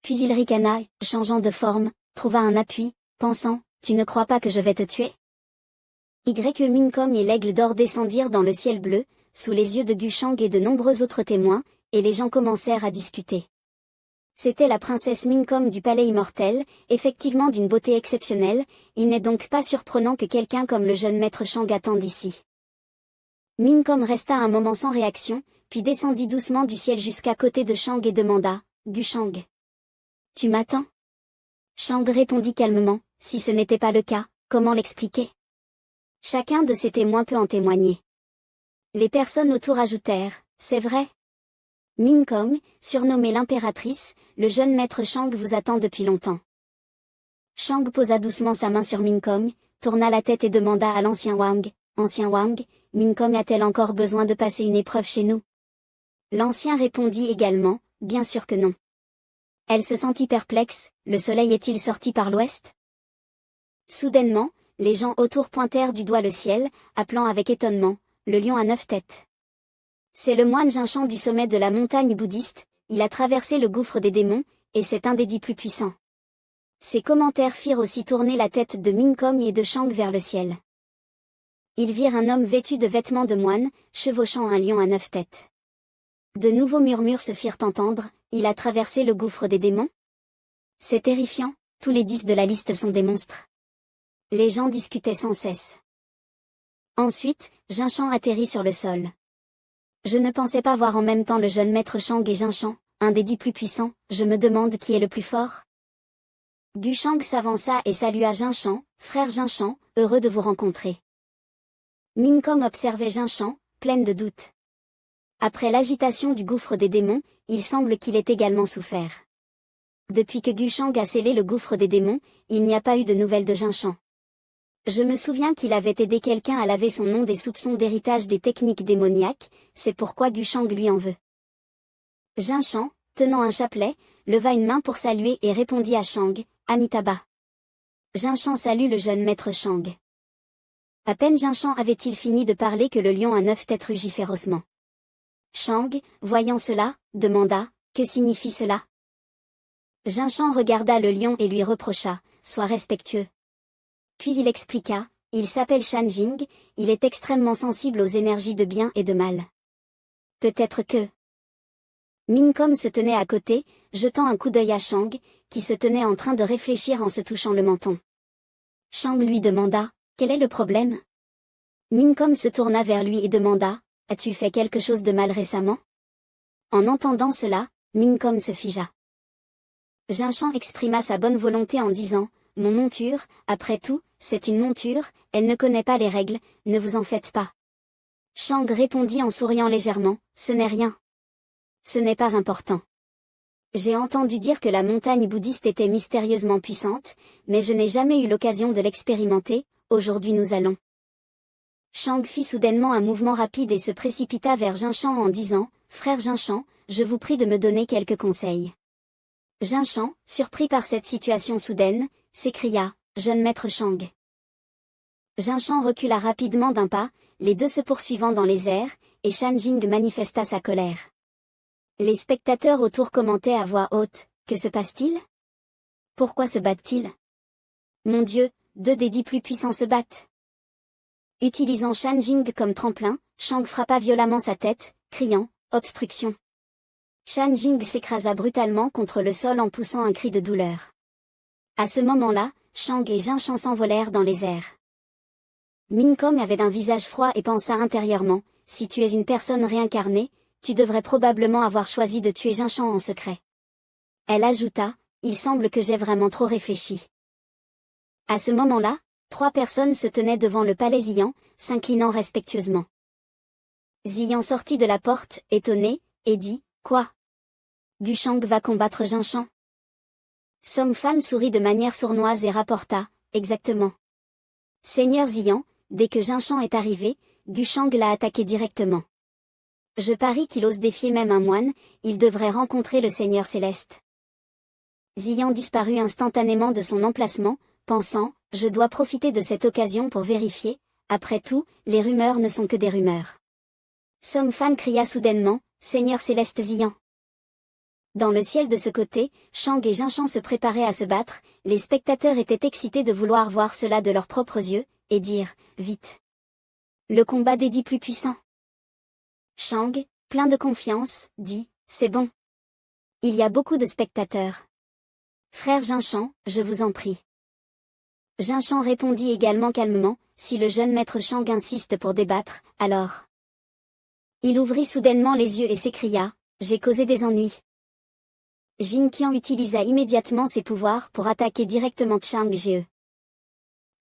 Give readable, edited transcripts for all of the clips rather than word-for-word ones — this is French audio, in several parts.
Puis il ricana, changeant de forme, trouva un appui, pensant, tu ne crois pas que je vais te tuer? Minkom et l'aigle d'or descendirent dans le ciel bleu, sous les yeux de Gushang et de nombreux autres témoins, et les gens commencèrent à discuter. C'était la princesse Minkom du palais immortel, effectivement d'une beauté exceptionnelle, il n'est donc pas surprenant que quelqu'un comme le jeune maître Shang attende ici. Minkom resta un moment sans réaction, puis descendit doucement du ciel jusqu'à côté de Shang et demanda, Gushang. Tu m'attends? Shang répondit calmement, si ce n'était pas le cas, comment l'expliquer? Chacun de ces témoins peut en témoigner. Les personnes autour ajoutèrent, c'est vrai. Minkom, surnommée l'impératrice, le jeune maître Shang vous attend depuis longtemps. Shang posa doucement sa main sur Minkom, tourna la tête et demanda à l'ancien Wang, ancien Wang, Minkom a-t-elle encore besoin de passer une épreuve chez nous? L'ancien répondit également, bien sûr que non. Elle se sentit perplexe, le soleil est-il sorti par l'ouest? Soudainement, les gens autour pointèrent du doigt le ciel, appelant avec étonnement, le lion à 9 têtes. C'est le moine Jinshan du sommet de la montagne bouddhiste, il a traversé le gouffre des démons, et c'est un des 10 plus puissants. Ces commentaires firent aussi tourner la tête de Minkom et de Shang vers le ciel. Ils virent un homme vêtu de vêtements de moine, chevauchant un lion à 9 têtes. De nouveaux murmures se firent entendre, il a traversé le gouffre des démons? C'est terrifiant, tous les 10 de la liste sont des monstres. Les gens discutaient sans cesse. Ensuite, Jinshan atterrit sur le sol. Je ne pensais pas voir en même temps le jeune maître Shang et Jinshan, un des 10 plus puissants, je me demande qui est le plus fort. Gushang s'avança et salua Jinshan, frère Jinshan, heureux de vous rencontrer. Minkom observait Jinshan, pleine de doutes. Après l'agitation du gouffre des démons, il semble qu'il ait également souffert. Depuis que Gushang a scellé le gouffre des démons, il n'y a pas eu de nouvelles de Jinshan. Je me souviens qu'il avait aidé quelqu'un à laver son nom des soupçons d'héritage des techniques démoniaques, c'est pourquoi Gushang lui en veut. Jinshan, tenant un chapelet, leva une main pour saluer et répondit à Shang, Amitabha. Jinshan salue le jeune maître Shang. À peine Jinshan avait-il fini de parler que le lion à 9 têtes rugit férocement. Shang, voyant cela, demanda, que signifie cela? Jinshan regarda le lion et lui reprocha, sois respectueux. Puis il expliqua, il s'appelle Shanjing, il est extrêmement sensible aux énergies de bien et de mal. Peut-être que... Minkom se tenait à côté, jetant un coup d'œil à Shang, qui se tenait en train de réfléchir en se touchant le menton. Shang lui demanda, quel est le problème? Minkom se tourna vers lui et demanda, as-tu fait quelque chose de mal récemment? En entendant cela, Minkom se figea. Jinshan exprima sa bonne volonté en disant, mon monture, après tout, c'est une monture, elle ne connaît pas les règles, ne vous en faites pas. Shang répondit en souriant légèrement, ce n'est rien. Ce n'est pas important. J'ai entendu dire que la montagne bouddhiste était mystérieusement puissante, mais je n'ai jamais eu l'occasion de l'expérimenter, aujourd'hui nous allons. Shang fit soudainement un mouvement rapide et se précipita vers Jinshan en disant, frère Jinshan, je vous prie de me donner quelques conseils. Jinshan, surpris par cette situation soudaine, s'écria, jeune maître Shang. Jinshan recula rapidement d'un pas, les deux se poursuivant dans les airs, et Shanjing manifesta sa colère. Les spectateurs autour commentaient à voix haute, que se passe-t-il? Pourquoi se battent-ils? Mon Dieu, 2 des 10 plus puissants se battent. Utilisant Shanjing comme tremplin, Shang frappa violemment sa tête, criant, obstruction. Shanjing s'écrasa brutalement contre le sol en poussant un cri de douleur. À ce moment-là, Shang et Jinshan s'envolèrent dans les airs. Minkom avait un visage froid et pensa intérieurement, si tu es une personne réincarnée, tu devrais probablement avoir choisi de tuer Jinshan en secret. Elle ajouta, il semble que j'ai vraiment trop réfléchi. À ce moment-là, 3 personnes se tenaient devant le palais Ziyan, s'inclinant respectueusement. Ziyan sortit de la porte, étonné, et dit, quoi? Gushang va combattre Jinshan? Som Fan sourit de manière sournoise et rapporta, exactement. Seigneur Ziyan, dès que Jinshan est arrivé, Gushang l'a attaqué directement. Je parie qu'il ose défier même un moine, il devrait rencontrer le Seigneur Céleste. Ziyan disparut instantanément de son emplacement, pensant, je dois profiter de cette occasion pour vérifier, après tout, les rumeurs ne sont que des rumeurs. Som Fan cria soudainement, Seigneur Céleste Ziyan. Dans le ciel de ce côté, Shang et Jinshan se préparaient à se battre, les spectateurs étaient excités de vouloir voir cela de leurs propres yeux, et dire, vite. Le combat des 10 plus puissants. Shang, plein de confiance, dit, c'est bon. Il y a beaucoup de spectateurs. Frère Jinshan, je vous en prie. Jinshan répondit également calmement, si le jeune maître Shang insiste pour débattre, alors. Il ouvrit soudainement les yeux et s'écria, j'ai causé des ennuis. Jin Qian utilisa immédiatement ses pouvoirs pour attaquer directement Chang Jie.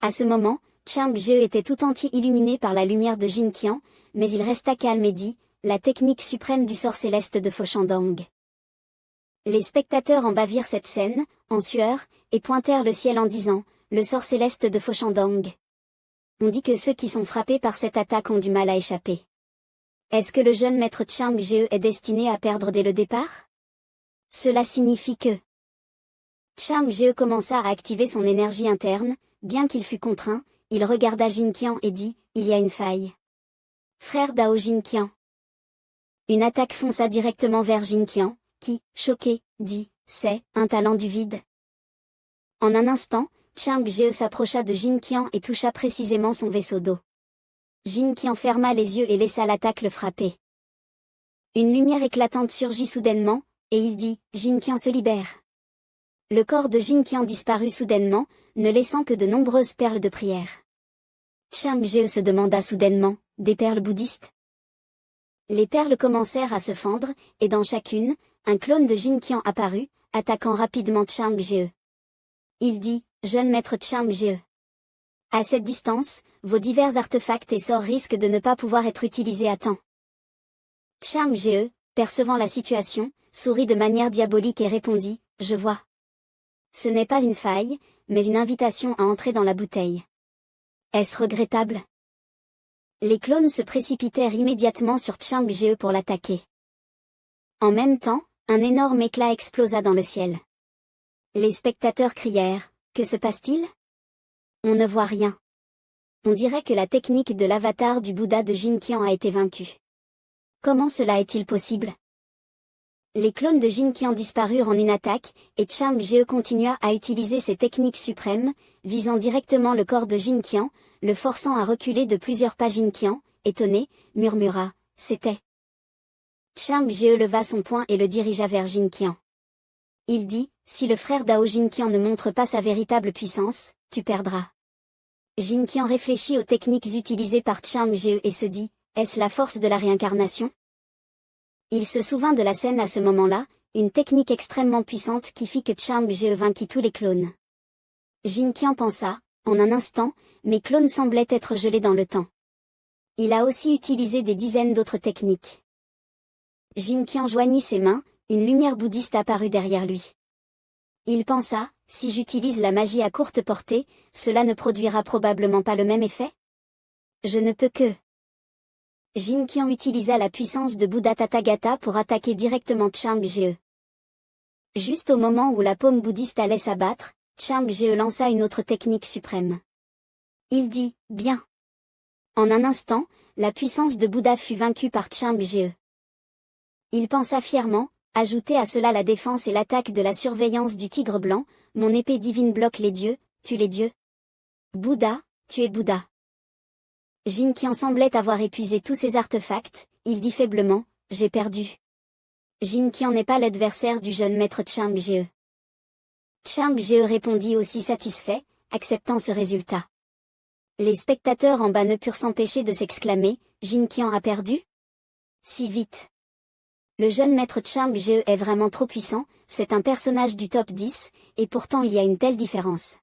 À ce moment, Chang Jie était tout entier illuminé par la lumière de Jin Qian, mais il resta calme et dit, la technique suprême du sort céleste de Foshandong. Les spectateurs en bas virent cette scène, en sueur, et pointèrent le ciel en disant, le sort céleste de Foshandong. On dit que ceux qui sont frappés par cette attaque ont du mal à échapper. Est-ce que le jeune maître Chang Jie est destiné à perdre dès le départ? Cela signifie que Chang Jie commença à activer son énergie interne, bien qu'il fût contraint, il regarda Jin Qian et dit, il y a une faille. Frère Dao Jin Qian. Une attaque fonça directement vers Jin Qian, qui, choqué, dit, c'est un talent du vide. En un instant, Chang Jie s'approcha de Jin Qian et toucha précisément son vaisseau d'eau. Jin Qian ferma les yeux et laissa l'attaque le frapper. Une lumière éclatante surgit soudainement, et il dit, Jin Qian se libère. Le corps de Jin Qian disparut soudainement, ne laissant que de nombreuses perles de prière. Chang Jie se demanda soudainement, des perles bouddhistes? Les perles commencèrent à se fendre, et dans chacune, un clone de Jin Qian apparut, attaquant rapidement Chang Jie. Il dit, jeune maître Chang Jie. À cette distance, vos divers artefacts et sorts risquent de ne pas pouvoir être utilisés à temps. Chang Jie, percevant la situation, sourit de manière diabolique et répondit, je vois. Ce n'est pas une faille, mais une invitation à entrer dans la bouteille. Est-ce regrettable? Les clones se précipitèrent immédiatement sur Chang Jie pour l'attaquer. En même temps, un énorme éclat explosa dans le ciel. Les spectateurs crièrent, que se passe-t-il? On ne voit rien. On dirait que la technique de l'avatar du Bouddha de Jin Qian a été vaincue. Comment cela est-il possible? Les clones de Jin Qian disparurent en une attaque, et Chang Jie continua à utiliser ses techniques suprêmes, visant directement le corps de Jin Qian, le forçant à reculer de plusieurs pas. Jin Qian, étonné, murmura, c'était. Chang Jie leva son poing et le dirigea vers Jin Qian. Il dit, si le frère Dao Jin Qian ne montre pas sa véritable puissance, tu perdras. Jin Qian réfléchit aux techniques utilisées par Chang Jie et se dit, est-ce la force de la réincarnation? Il se souvint de la scène à ce moment-là, une technique extrêmement puissante qui fit que Chang Jie vainquit tous les clones. Jin Qian pensa, en un instant, mes clones semblaient être gelés dans le temps. Il a aussi utilisé des dizaines d'autres techniques. Jin Qian joignit ses mains, une lumière bouddhiste apparut derrière lui. Il pensa, si j'utilise la magie à courte portée, cela ne produira probablement pas le même effet? Je ne peux que... Jin Qian utilisa la puissance de Bouddha Tathagata pour attaquer directement Chang Jie. Juste au moment où la paume bouddhiste allait s'abattre, Chang Jie lança une autre technique suprême. Il dit, bien. En un instant, la puissance de Bouddha fut vaincue par Chang Jie. Il pensa fièrement, ajouter à cela la défense et l'attaque de la surveillance du tigre blanc, mon épée divine bloque les dieux, tue les dieux. Bouddha, tu es Bouddha. Jin Qian semblait avoir épuisé tous ses artefacts, il dit faiblement, j'ai perdu. Jin Qian n'est pas l'adversaire du jeune maître Chang Jie. Chang Jie répondit aussi satisfait, acceptant ce résultat. Les spectateurs en bas ne purent s'empêcher de s'exclamer, Jin Qian a perdu? Si vite. Le jeune maître Chang Jie est vraiment trop puissant, c'est un personnage du top 10, et pourtant il y a une telle différence.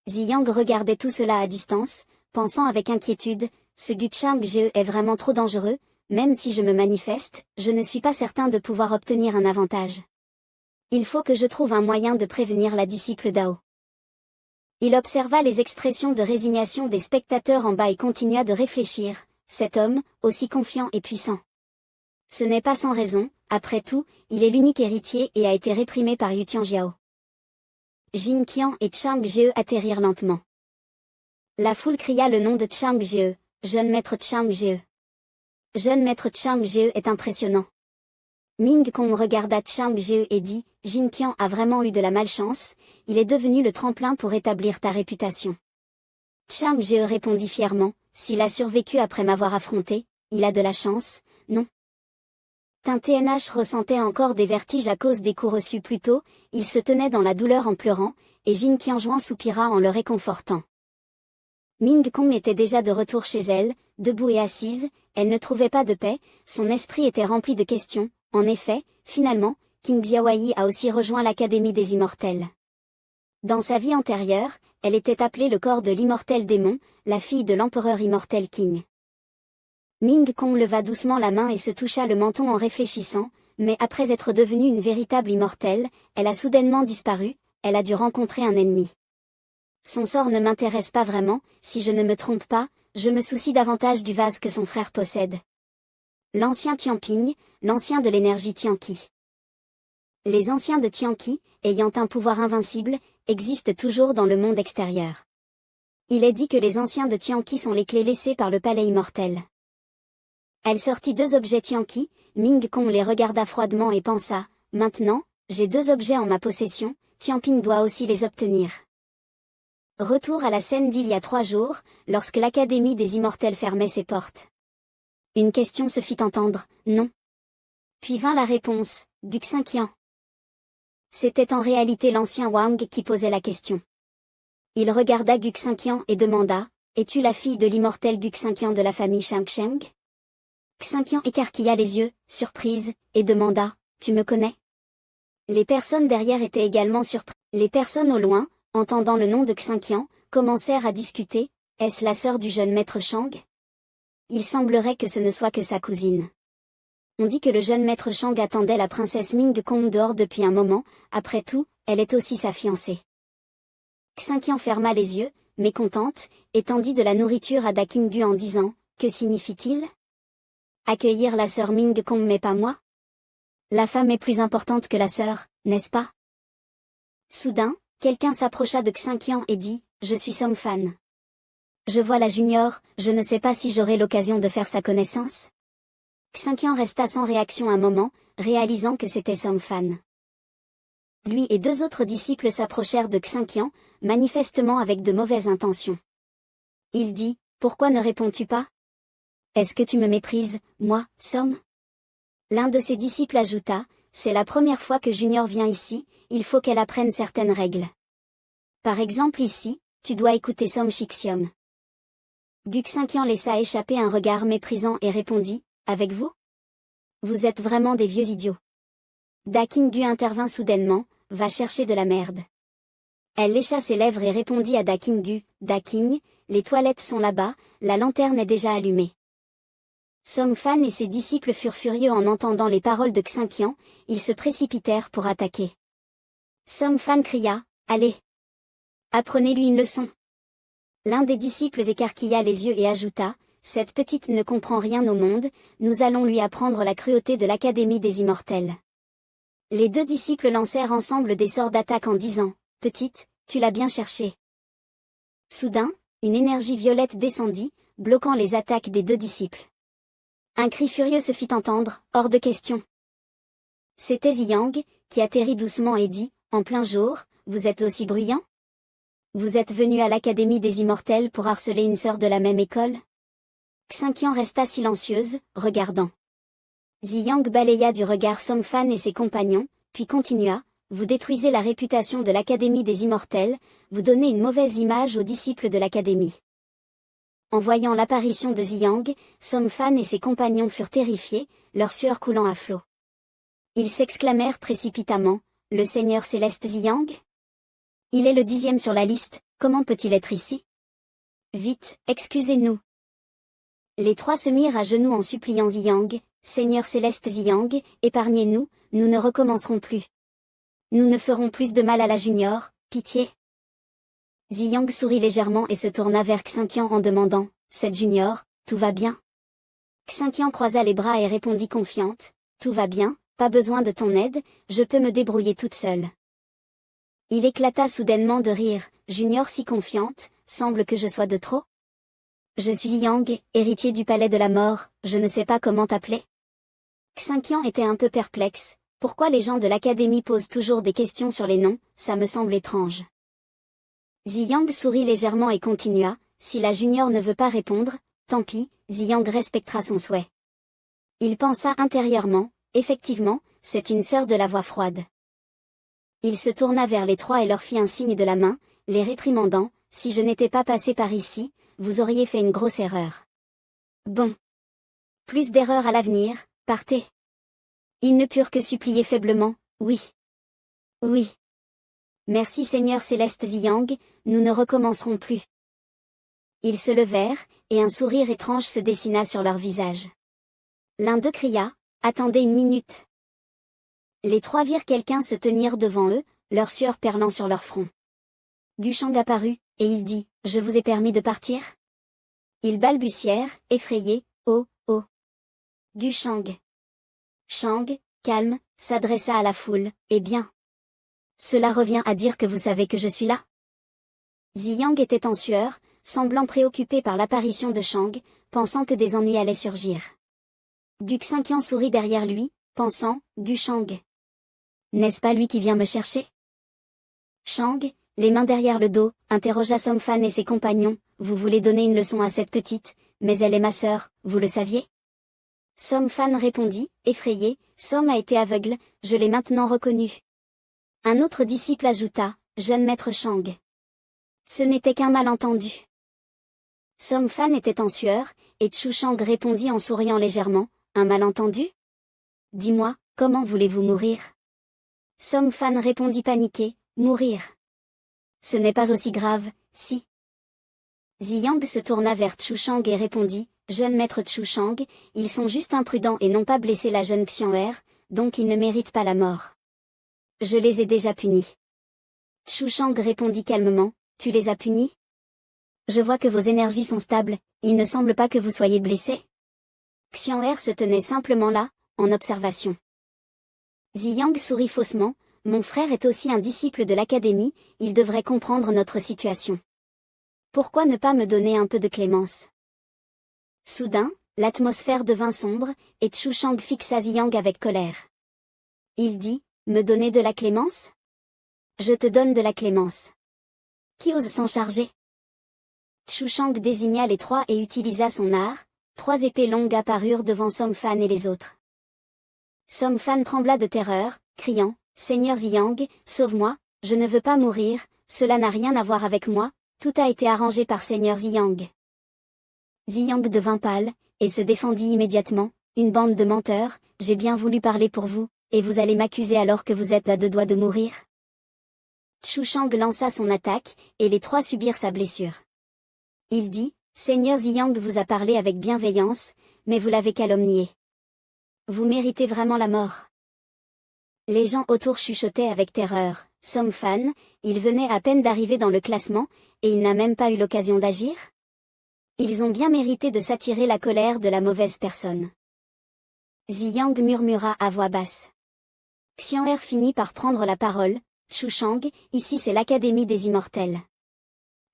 Ziyang regardait tout cela à distance, pensant avec inquiétude, ce Gu Chang Jie est vraiment trop dangereux, même si je me manifeste, je ne suis pas certain de pouvoir obtenir un avantage. Il faut que je trouve un moyen de prévenir la disciple Dao. Il observa les expressions de résignation des spectateurs en bas et continua de réfléchir, cet homme, aussi confiant et puissant. Ce n'est pas sans raison, après tout, il est l'unique héritier et a été réprimé par Yu Tianjiao. Jin Qian et Chang Jie atterrirent lentement. La foule cria le nom de Chang Jie, jeune maître Chang Jie. Jeune maître Chang Jie est impressionnant. Ming Kong regarda Chang Jie et dit, Jin Qian a vraiment eu de la malchance, il est devenu le tremplin pour établir ta réputation. Chang Jie répondit fièrement, s'il a survécu après m'avoir affronté, il a de la chance, non. TNH ressentait encore des vertiges à cause des coups reçus plus tôt, il se tenait dans la douleur en pleurant, et Jin Qianjuan soupira en le réconfortant. Ming Kong était déjà de retour chez elle, debout et assise, elle ne trouvait pas de paix, son esprit était rempli de questions. En effet, finalement, King Xiaowei a aussi rejoint l'Académie des Immortels. Dans sa vie antérieure, elle était appelée le corps de l'immortel démon, la fille de l'empereur immortel King. Ming Kong leva doucement la main et se toucha le menton en réfléchissant, mais après être devenue une véritable immortelle, elle a soudainement disparu, elle a dû rencontrer un ennemi. Son sort ne m'intéresse pas vraiment, si je ne me trompe pas, je me soucie davantage du vase que son frère possède. L'ancien Tianping, l'ancien de l'énergie Tianqi. Les anciens de Tianqi, ayant un pouvoir invincible, existent toujours dans le monde extérieur. Il est dit que les anciens de Tianqi sont les clés laissées par le palais immortel. Elle sortit 2 objets Tianqi, Ming Kong les regarda froidement et pensa, maintenant, j'ai 2 objets en ma possession, Tianping doit aussi les obtenir. Retour à la scène d'il y a 3 jours, lorsque l'Académie des Immortels fermait ses portes. Une question se fit entendre, non. Puis vint la réponse, Gu Xinqian. C'était en réalité l'ancien Wang qui posait la question. Il regarda Gu Xinqian et demanda, es-tu la fille de l'immortel Gu Xinqian de la famille Shangsheng? Xinqian écarquilla les yeux, surprise, et demanda, tu me connais? Les personnes derrière étaient également surprises. Les personnes au loin, entendant le nom de Xinqian, commencèrent à discuter, est-ce la sœur du jeune maître Shang? Il semblerait que ce ne soit que sa cousine. On dit que le jeune maître Shang attendait la princesse Ming Kong dehors depuis un moment, après tout, elle est aussi sa fiancée. Xinqian ferma les yeux, mécontente, et tendit de la nourriture à Da Qinggu en disant, que signifie-t-il? Accueillir la sœur Ming Kong mais pas moi? La femme est plus importante que la sœur, n'est-ce pas? Soudain, quelqu'un s'approcha de Xinqian et dit, je suis Song Fan. Je vois la junior, je ne sais pas si j'aurai l'occasion de faire sa connaissance. Xinqian resta sans réaction un moment, réalisant que c'était Song Fan. Lui et 2 autres disciples s'approchèrent de Xinqian, manifestement avec de mauvaises intentions. Il dit, pourquoi ne réponds-tu pas? Est-ce que tu me méprises, moi, Song? L'un de ses disciples ajouta, c'est la première fois que Junior vient ici, il faut qu'elle apprenne certaines règles. Par exemple ici, tu dois écouter Som Shixiom. Gu Xinqian laissa échapper un regard méprisant et répondit, avec vous? Vous êtes vraiment des vieux idiots. Da Qinggu intervint soudainement, va chercher de la merde. Elle lécha ses lèvres et répondit à Da Qinggu, Da Qing, les toilettes sont là-bas, la lanterne est déjà allumée. Song Fan et ses disciples furent furieux en entendant les paroles de Xinqian, ils se précipitèrent pour attaquer. Song Fan cria, allez! Apprenez-lui une leçon. L'un des disciples écarquilla les yeux et ajouta, cette petite ne comprend rien au monde, nous allons lui apprendre la cruauté de l'Académie des Immortels. Les 2 disciples lancèrent ensemble des sorts d'attaque en disant, petite, tu l'as bien cherché. Soudain, une énergie violette descendit, bloquant les attaques des 2 disciples. Un cri furieux se fit entendre, hors de question. C'était Ziyang, qui atterrit doucement et dit, en plein jour, vous êtes aussi bruyant? Vous êtes venu à l'Académie des Immortels pour harceler une sœur de la même école? Xinqian resta silencieuse, regardant. Ziyang balaya du regard Song Fan et ses compagnons, puis continua, vous détruisez la réputation de l'Académie des Immortels, vous donnez une mauvaise image aux disciples de l'Académie. En voyant l'apparition de Ziyang, Song Fan et ses compagnons furent terrifiés, leur sueur coulant à flots. Ils s'exclamèrent précipitamment, le Seigneur Céleste Ziyang? Il est le 10e sur la liste, comment peut-il être ici? Vite, excusez-nous. Les 3 se mirent à genoux en suppliant Ziyang, Seigneur Céleste Ziyang, épargnez-nous, nous ne recommencerons plus. Nous ne ferons plus de mal à la junior, pitié. Ziyang sourit légèrement et se tourna vers Xinqian en demandant, cette junior, tout va bien? Xinqian croisa les bras et répondit confiante, tout va bien, pas besoin de ton aide, je peux me débrouiller toute seule. Il éclata soudainement de rire, Junior si confiante, semble que je sois de trop. Je suis Yang, héritier du palais de la mort, je ne sais pas comment t'appeler. Xinqian était un peu perplexe. Pourquoi les gens de l'académie posent toujours des questions sur les noms, ça me semble étrange. Ziyang sourit légèrement et continua, si la junior ne veut pas répondre, tant pis, Ziyang respectera son souhait. Il pensa intérieurement, effectivement, c'est une sœur de la voix froide. Il se tourna vers les trois et leur fit un signe de la main, les réprimandant, si je n'étais pas passé par ici, vous auriez fait une grosse erreur. Bon. Plus d'erreurs à l'avenir, partez. Ils ne purent que supplier faiblement, oui. Oui. Merci Seigneur Céleste Ziyang, nous ne recommencerons plus. Ils se levèrent, et un sourire étrange se dessina sur leur visage. L'un d'eux cria, attendez une minute. Les trois virent quelqu'un se tenir devant eux, leur sueur perlant sur leur front. Gushang apparut, et il dit, je vous ai permis de partir? Ils balbutièrent, effrayés, oh, oh. Gushang. Shang, calme, s'adressa à la foule, eh bien. Cela revient à dire que vous savez que je suis là. Ziyang était en sueur, semblant préoccupé par l'apparition de Shang, pensant que des ennuis allaient surgir. Xinqian sourit derrière lui, pensant, Gushang. N'est-ce pas lui qui vient me chercher? Shang, les mains derrière le dos, interrogea Song Fan et ses compagnons, vous voulez donner une leçon à cette petite, mais elle est ma sœur, vous le saviez? Song Fan répondit, effrayé, Song a été aveugle, je l'ai maintenant reconnu. Un autre disciple ajouta, jeune maître Shang. Ce n'était qu'un malentendu. Song Fan était en sueur, et Chu Shang répondit en souriant légèrement, un malentendu? Dis-moi, comment voulez-vous mourir? Song Fan répondit paniqué, mourir. Ce n'est pas aussi grave, si. Ziyang se tourna vers Chu Shang et répondit, jeune maître Chu Shang, ils sont juste imprudents et n'ont pas blessé la jeune Xian'er, donc ils ne méritent pas la mort. Je les ai déjà punis. Chu Shang répondit calmement, tu les as punis? Je vois que vos énergies sont stables, il ne semble pas que vous soyez blessé. Xian'er se tenait simplement là, en observation. Ziyang sourit faussement, mon frère est aussi un disciple de l'académie, il devrait comprendre notre situation. Pourquoi ne pas me donner un peu de clémence? Soudain, l'atmosphère devint sombre, et Chu Shang fixa Ziyang avec colère. Il dit, me donner de la clémence? Je te donne de la clémence. Qui ose s'en charger? Chu Shang désigna les trois et utilisa son art, trois épées longues apparurent devant Song Fan et les autres. Song Fan trembla de terreur, criant, Seigneur Ziyang, sauve-moi, je ne veux pas mourir, cela n'a rien à voir avec moi, tout a été arrangé par Seigneur Ziyang. Ziyang devint pâle, et se défendit immédiatement, une bande de menteurs, j'ai bien voulu parler pour vous, et vous allez m'accuser alors que vous êtes à deux doigts de mourir? Chu Shang lança son attaque, et les trois subirent sa blessure. Il dit, Seigneur Ziyang vous a parlé avec bienveillance, mais vous l'avez calomnié. Vous méritez vraiment la mort. Les gens autour chuchotaient avec terreur, Song Fan, il venait à peine d'arriver dans le classement, et il n'a même pas eu l'occasion d'agir? Ils ont bien mérité de s'attirer la colère de la mauvaise personne. Ziyang murmura à voix basse. Xian'er finit par prendre la parole, Chu Shang, ici c'est l'Académie des Immortels.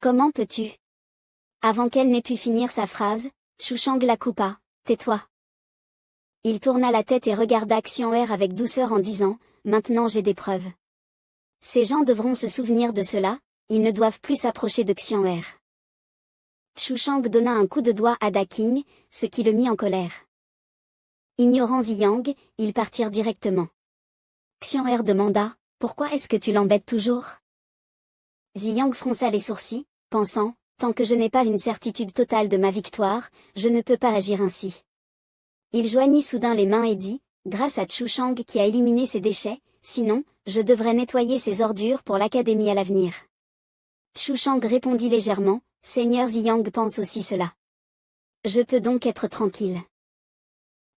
Comment peux-tu? Avant qu'elle n'ait pu finir sa phrase, Chu Shang la coupa, tais-toi. Il tourna la tête et regarda Xian'er avec douceur en disant, maintenant j'ai des preuves. Ces gens devront se souvenir de cela, ils ne doivent plus s'approcher de Xian'er. Chu Shang donna un coup de doigt à Da King, ce qui le mit en colère. Ignorant Ziyang, ils partirent directement. Xian'er demanda, pourquoi est-ce que tu l'embêtes toujours? Ziyang fronça les sourcils, pensant, tant que je n'ai pas une certitude totale de ma victoire, je ne peux pas agir ainsi. Il joignit soudain les mains et dit, grâce à Chu Shang qui a éliminé ses déchets, sinon, je devrais nettoyer ses ordures pour l'académie à l'avenir. Chu Shang répondit légèrement, Seigneur Ziyang pense aussi cela. Je peux donc être tranquille.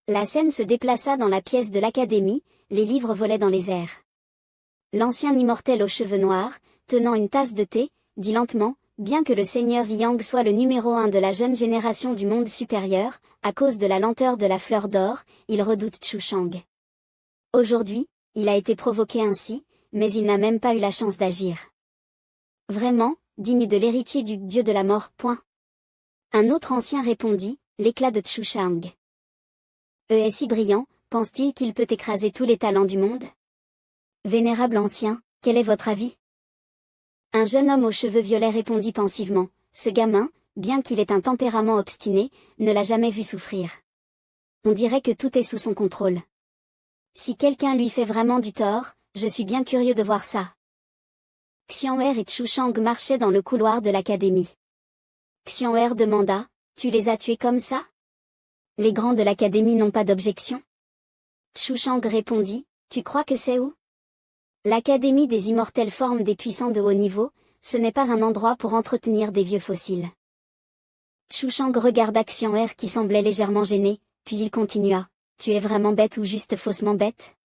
La scène se déplaça dans la pièce de l'académie, les livres volaient dans les airs. L'ancien immortel aux cheveux noirs, tenant une tasse de thé, dit lentement, bien que le Seigneur Ziyang soit le numéro 1 de la jeune génération du monde supérieur, à cause de la lenteur de la fleur d'or, il redoute Chu Shang. Aujourd'hui, il a été provoqué ainsi, mais il n'a même pas eu la chance d'agir. Vraiment, digne de l'héritier du dieu de la mort, point. Un autre ancien répondit, l'éclat de Chu Shang est si brillant, pense-t-il qu'il peut écraser tous les talents du monde? Vénérable ancien, quel est votre avis? Un jeune homme aux cheveux violets répondit pensivement, ce gamin, bien qu'il ait un tempérament obstiné, ne l'a jamais vu souffrir. On dirait que tout est sous son contrôle. Si quelqu'un lui fait vraiment du tort, je suis bien curieux de voir ça. Xian'er et Chu Shang marchaient dans le couloir de l'académie. Xian'er demanda, tu les as tués comme ça? Les grands de l'académie n'ont pas d'objection? Chu Shang répondit, tu crois que c'est où? L'Académie des Immortels forme des puissants de haut niveau, ce n'est pas un endroit pour entretenir des vieux fossiles. Chu Shang regarda Xian'er qui semblait légèrement gêné, puis il continua, tu es vraiment bête ou juste faussement bête?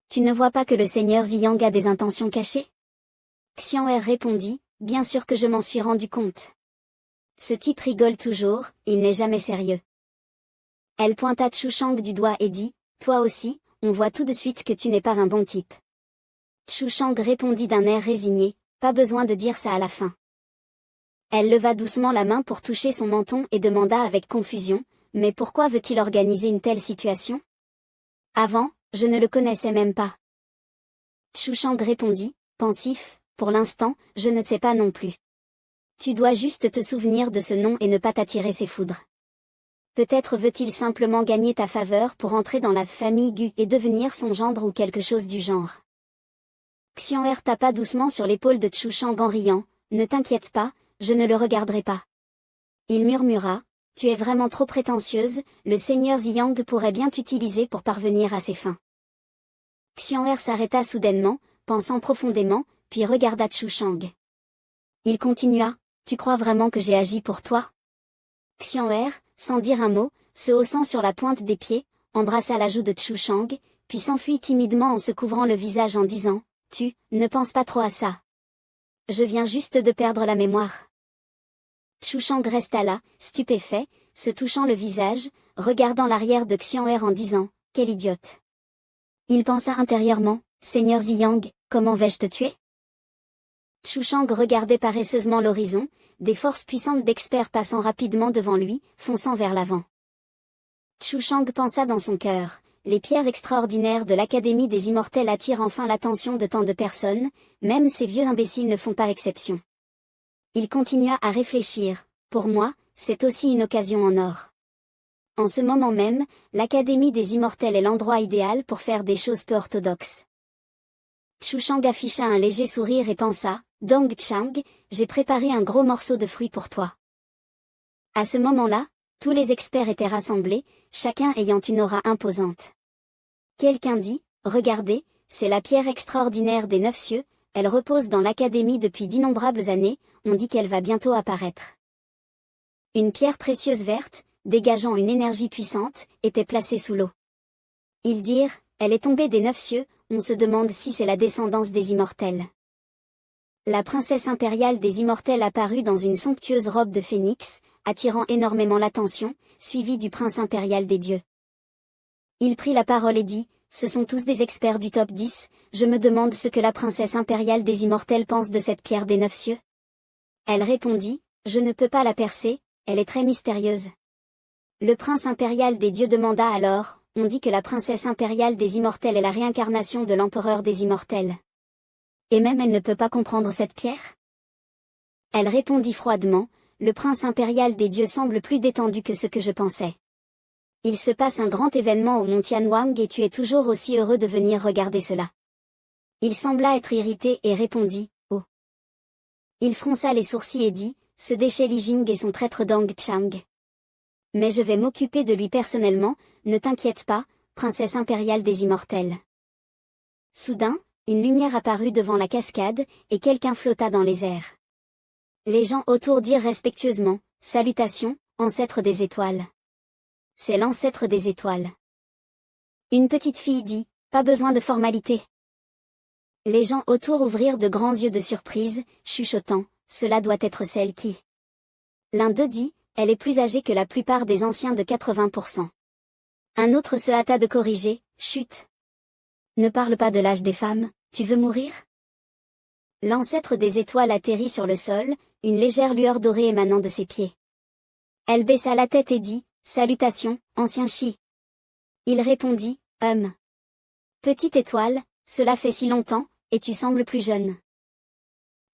Tu ne vois pas que le seigneur Ziyang a des intentions cachées? Xian'er répondit, bien sûr que je m'en suis rendu compte. Ce type rigole toujours, il n'est jamais sérieux. Elle pointa Chu Shang du doigt et dit, toi aussi, on voit tout de suite que tu n'es pas un bon type. Chu Shang répondit d'un air résigné, pas besoin de dire ça à la fin. Elle leva doucement la main pour toucher son menton et demanda avec confusion, mais pourquoi veut-il organiser une telle situation? Avant, je ne le connaissais même pas. Chu Shang répondit, pensif, pour l'instant, je ne sais pas non plus. Tu dois juste te souvenir de ce nom et ne pas t'attirer ses foudres. Peut-être veut-il simplement gagner ta faveur pour entrer dans la famille Gu et devenir son gendre ou quelque chose du genre. Xian'er tapa doucement sur l'épaule de Chu Shang en riant, ne t'inquiète pas, je ne le regarderai pas. Il murmura, tu es vraiment trop prétentieuse, le seigneur Ziyang pourrait bien t'utiliser pour parvenir à ses fins. Xian'er s'arrêta soudainement, pensant profondément, puis regarda Chu Shang. Il continua, tu crois vraiment que j'ai agi pour toi? Xian'er, sans dire un mot, se haussant sur la pointe des pieds, embrassa la joue de Chu Shang, puis s'enfuit timidement en se couvrant le visage en disant, tu, ne pense pas trop à ça. Je viens juste de perdre la mémoire. Chu Shang resta là, stupéfait, se touchant le visage, regardant l'arrière de Xian'er en disant, quel idiote. Il pensa intérieurement, Seigneur Ziyang, comment vais-je te tuer? Chu Shang regardait paresseusement l'horizon, des forces puissantes d'experts passant rapidement devant lui, fonçant vers l'avant. Chu Shang pensa dans son cœur, les pierres extraordinaires de l'Académie des Immortels attirent enfin l'attention de tant de personnes, même ces vieux imbéciles ne font pas exception. Il continua à réfléchir, pour moi, c'est aussi une occasion en or. En ce moment même, l'Académie des Immortels est l'endroit idéal pour faire des choses peu orthodoxes. Chu Shang afficha un léger sourire et pensa, Dong Chang, j'ai préparé un gros morceau de fruit pour toi. À ce moment-là, tous les experts étaient rassemblés, chacun ayant une aura imposante. Quelqu'un dit, regardez, c'est la pierre extraordinaire des 9 cieux, elle repose dans l'Académie depuis d'innombrables années, on dit qu'elle va bientôt apparaître. Une pierre précieuse verte, dégageant une énergie puissante, était placée sous l'eau. Ils dirent, elle est tombée des 9 cieux, on se demande si c'est la descendance des immortels. La princesse impériale des immortels apparut dans une somptueuse robe de phénix, attirant énormément l'attention, suivie du prince impérial des dieux. Il prit la parole et dit, ce sont tous des experts du top 10, je me demande ce que la princesse impériale des immortels pense de cette pierre des 9 cieux. Elle répondit, je ne peux pas la percer, elle est très mystérieuse. Le prince impérial des dieux demanda alors, on dit que la princesse impériale des immortels est la réincarnation de l'empereur des immortels. Et même elle ne peut pas comprendre cette pierre? Elle répondit froidement, le prince impérial des dieux semble plus détendu que ce que je pensais. Il se passe un grand événement au mont Tianwang et tu es toujours aussi heureux de venir regarder cela. Il sembla être irrité et répondit, oh. Il fronça les sourcils et dit, ce déchet Li Jing et son traître Dong Chang. Mais je vais m'occuper de lui personnellement, ne t'inquiète pas, princesse impériale des immortels. Soudain, une lumière apparut devant la cascade, et quelqu'un flotta dans les airs. Les gens autour dirent respectueusement, salutations, ancêtre des étoiles. C'est l'ancêtre des étoiles. Une petite fille dit, pas besoin de formalité. Les gens autour ouvrirent de grands yeux de surprise, chuchotant, cela doit être celle qui. L'un d'eux dit, elle est plus âgée que la plupart des anciens de 80%. Un autre se hâta de corriger, chut. Ne parle pas de l'âge des femmes, tu veux mourir? L'ancêtre des étoiles atterrit sur le sol, une légère lueur dorée émanant de ses pieds. Elle baissa la tête et dit, salutations, ancien Chi. Il répondit, Petite étoile, cela fait si longtemps, et tu sembles plus jeune.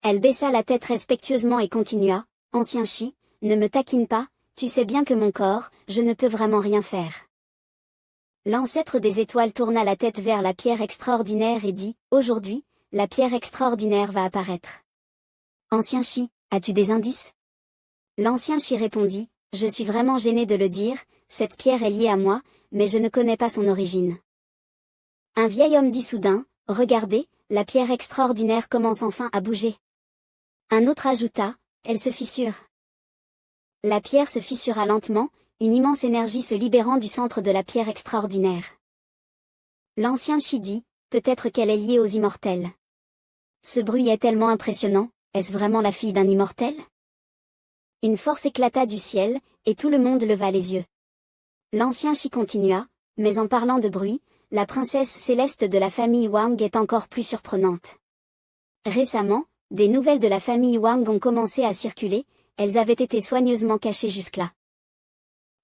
Elle baissa la tête respectueusement et continua, ancien Chi, ne me taquine pas, tu sais bien que mon corps, je ne peux vraiment rien faire. L'ancêtre des étoiles tourna la tête vers la pierre extraordinaire et dit, aujourd'hui, la pierre extraordinaire va apparaître. Ancien Chi, as-tu des indices? L'ancien Chi répondit, je suis vraiment gêné de le dire, cette pierre est liée à moi, mais je ne connais pas son origine. Un vieil homme dit soudain, regardez, la pierre extraordinaire commence enfin à bouger. Un autre ajouta, elle se fissure. La pierre se fissura lentement, une immense énergie se libérant du centre de la pierre extraordinaire. L'ancien Chi dit, peut-être qu'elle est liée aux immortels. Ce bruit est tellement impressionnant, est-ce vraiment la fille d'un immortel? Une force éclata du ciel, et tout le monde leva les yeux. L'ancien Chi continua, mais en parlant de bruit, la princesse céleste de la famille Wang est encore plus surprenante. Récemment, des nouvelles de la famille Wang ont commencé à circuler, elles avaient été soigneusement cachées jusque-là.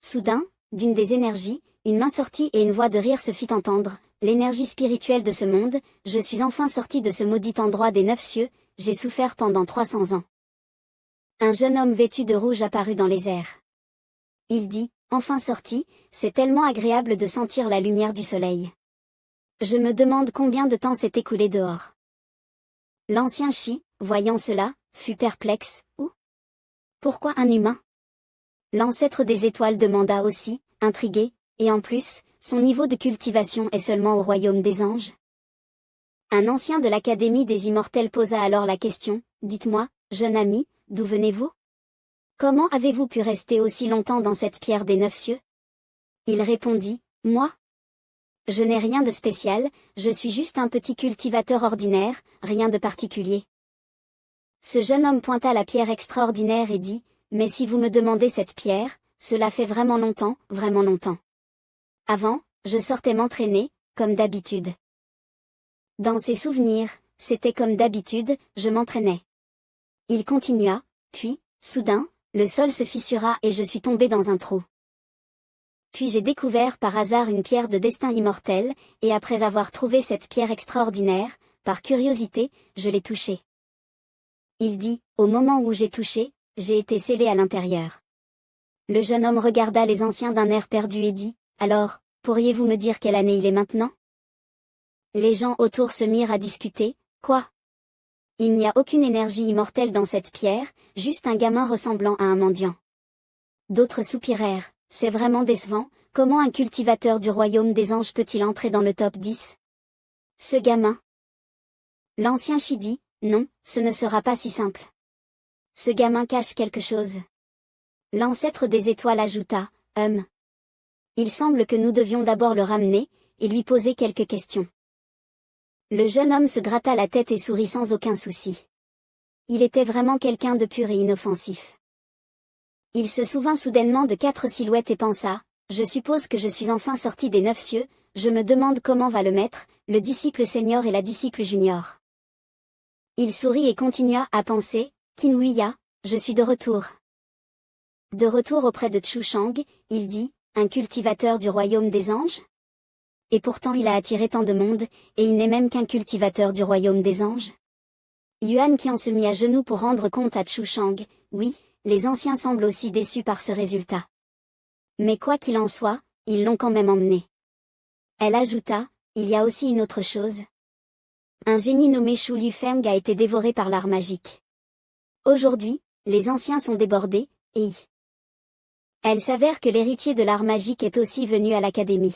Soudain, d'une des énergies, une main sortit et une voix de rire se fit entendre, l'énergie spirituelle de ce monde, je suis enfin sorti de ce maudit endroit des 9 cieux, j'ai souffert pendant 300 ans. Un jeune homme vêtu de rouge apparut dans les airs. Il dit, enfin sorti, c'est tellement agréable de sentir la lumière du soleil. Je me demande combien de temps s'est écoulé dehors. L'ancien Chi, voyant cela, fut perplexe, ou? Pourquoi un humain? L'ancêtre des étoiles demanda aussi, intrigué, et en plus, son niveau de cultivation est seulement au royaume des anges. Un ancien de l'Académie des Immortels posa alors la question, dites-moi, jeune ami, d'où venez-vous? Comment avez-vous pu rester aussi longtemps dans cette pierre des 9 cieux? Il répondit, moi? Je n'ai rien de spécial, je suis juste un petit cultivateur ordinaire, rien de particulier. Ce jeune homme pointa la pierre extraordinaire et dit, mais si vous me demandez cette pierre, cela fait vraiment longtemps, vraiment longtemps. Avant, je sortais m'entraîner, comme d'habitude. Dans ses souvenirs, c'était comme d'habitude, je m'entraînais. Il continua, puis, soudain, le sol se fissura et je suis tombé dans un trou. Puis j'ai découvert par hasard une pierre de destin immortel, et après avoir trouvé cette pierre extraordinaire, par curiosité, je l'ai touchée. Il dit, au moment où j'ai touché, j'ai été scellé à l'intérieur. Le jeune homme regarda les anciens d'un air perdu et dit, alors, pourriez-vous me dire quelle année il est maintenant? Les gens autour se mirent à discuter, quoi? Il n'y a aucune énergie immortelle dans cette pierre, juste un gamin ressemblant à un mendiant. D'autres soupirèrent, c'est vraiment décevant, comment un cultivateur du royaume des anges peut-il entrer dans le top 10? Ce gamin. L'ancien Chi dit, non, ce ne sera pas si simple. Ce gamin cache quelque chose. L'ancêtre des étoiles ajouta, il semble que nous devions d'abord le ramener, et lui poser quelques questions. Le jeune homme se gratta la tête et sourit sans aucun souci. Il était vraiment quelqu'un de pur et inoffensif. Il se souvint soudainement de 4 silhouettes et pensa, je suppose que je suis enfin sorti des 9 cieux, je me demande comment va le maître, le disciple senior et la disciple junior. Il sourit et continua à penser, Qin Huiya, je suis de retour. De retour auprès de Chu Shang, il dit, un cultivateur du royaume des anges? Et pourtant il a attiré tant de monde, et il n'est même qu'un cultivateur du royaume des anges. Yuan Qian se mit à genoux pour rendre compte à Chu Shang, oui, les anciens semblent aussi déçus par ce résultat. Mais quoi qu'il en soit, ils l'ont quand même emmené. Elle ajouta, il y a aussi une autre chose. Un génie nommé Shu Lufeng a été dévoré par l'art magique. Aujourd'hui, les anciens sont débordés, et elle s'avère que l'héritier de l'art magique est aussi venu à l'académie.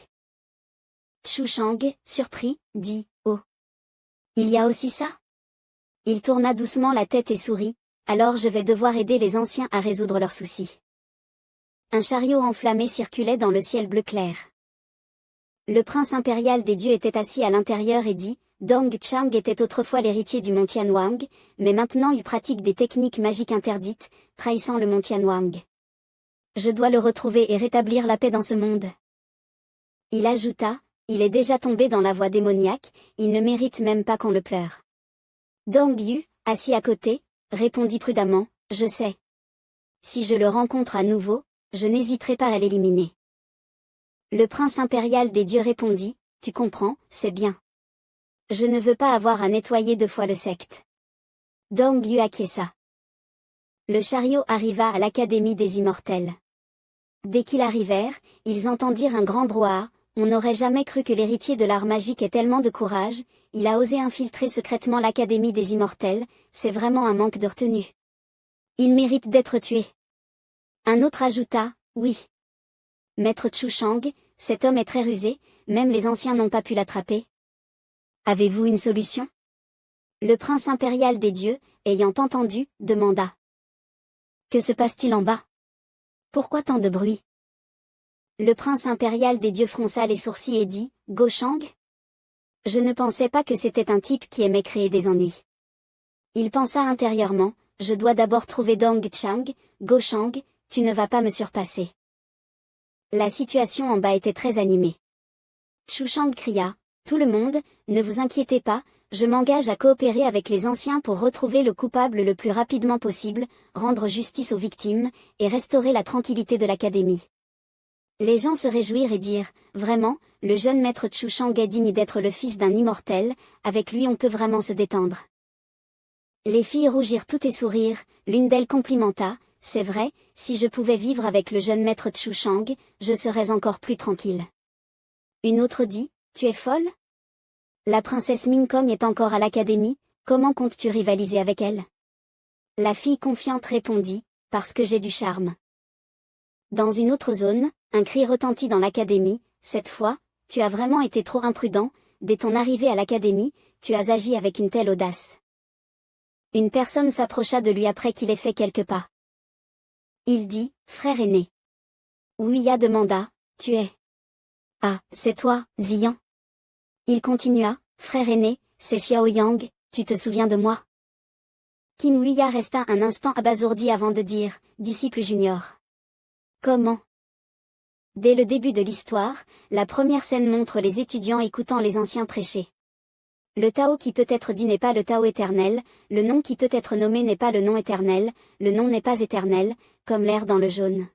Chu Shang, surpris, dit, oh. Il y a aussi ça? Il tourna doucement la tête et sourit, alors je vais devoir aider les anciens à résoudre leurs soucis. Un chariot enflammé circulait dans le ciel bleu clair. Le prince impérial des dieux était assis à l'intérieur et dit, Dong Chang était autrefois l'héritier du mont Tianwang, mais maintenant il pratique des techniques magiques interdites, trahissant le mont Tianwang. Je dois le retrouver et rétablir la paix dans ce monde. Il ajouta, il est déjà tombé dans la voie démoniaque, il ne mérite même pas qu'on le pleure. Dong Yu, assis à côté, répondit prudemment, je sais. Si je le rencontre à nouveau, je n'hésiterai pas à l'éliminer. Le prince impérial des dieux répondit, tu comprends, c'est bien. Je ne veux pas avoir à nettoyer 2 fois le secte. Dong Yu acquiesça. Le chariot arriva à l'Académie des Immortels. Dès qu'ils arrivèrent, ils entendirent un grand brouhaha. On n'aurait jamais cru que l'héritier de l'art magique ait tellement de courage, il a osé infiltrer secrètement l'Académie des Immortels, c'est vraiment un manque de retenue. Il mérite d'être tué. Un autre ajouta, oui. Maître Chu Shang, cet homme est très rusé, même les anciens n'ont pas pu l'attraper. Avez-vous une solution? Le prince impérial des dieux, ayant entendu, demanda. Que se passe-t-il en bas? Pourquoi tant de bruit? Le prince impérial des dieux fronça les sourcils et dit, Go Shang? Je ne pensais pas que c'était un type qui aimait créer des ennuis. Il pensa intérieurement, je dois d'abord trouver Dong Chang, Go Shang, tu ne vas pas me surpasser. La situation en bas était très animée. Chu Shang cria, tout le monde, ne vous inquiétez pas, je m'engage à coopérer avec les anciens pour retrouver le coupable le plus rapidement possible, rendre justice aux victimes, et restaurer la tranquillité de l'académie. Les gens se réjouirent et dirent, vraiment, le jeune maître Chu Shang est digne d'être le fils d'un immortel, avec lui on peut vraiment se détendre. Les filles rougirent toutes et sourirent, l'une d'elles complimenta, c'est vrai, si je pouvais vivre avec le jeune maître Chu Shang, je serais encore plus tranquille. Une autre dit, tu es folle? La princesse Mincom est encore à l'académie, comment comptes-tu rivaliser avec elle? La fille confiante répondit, parce que j'ai du charme. Dans une autre zone, un cri retentit dans l'académie, cette fois, tu as vraiment été trop imprudent, dès ton arrivée à l'académie, tu as agi avec une telle audace. Une personne s'approcha de lui après qu'il ait fait quelques pas. Il dit, frère aîné. Ouya demanda, tu es. Ah, c'est toi, Ziyan. Il continua, frère aîné, c'est Xiao Yang, tu te souviens de moi? Qin Huiya resta un instant abasourdi avant de dire, disciple junior. Comment? Dès le début de l'histoire, la première scène montre les étudiants écoutant les anciens prêcher. Le Tao qui peut être dit n'est pas le Tao éternel, le nom qui peut être nommé n'est pas le nom éternel, le nom n'est pas éternel, comme l'air dans le jaune.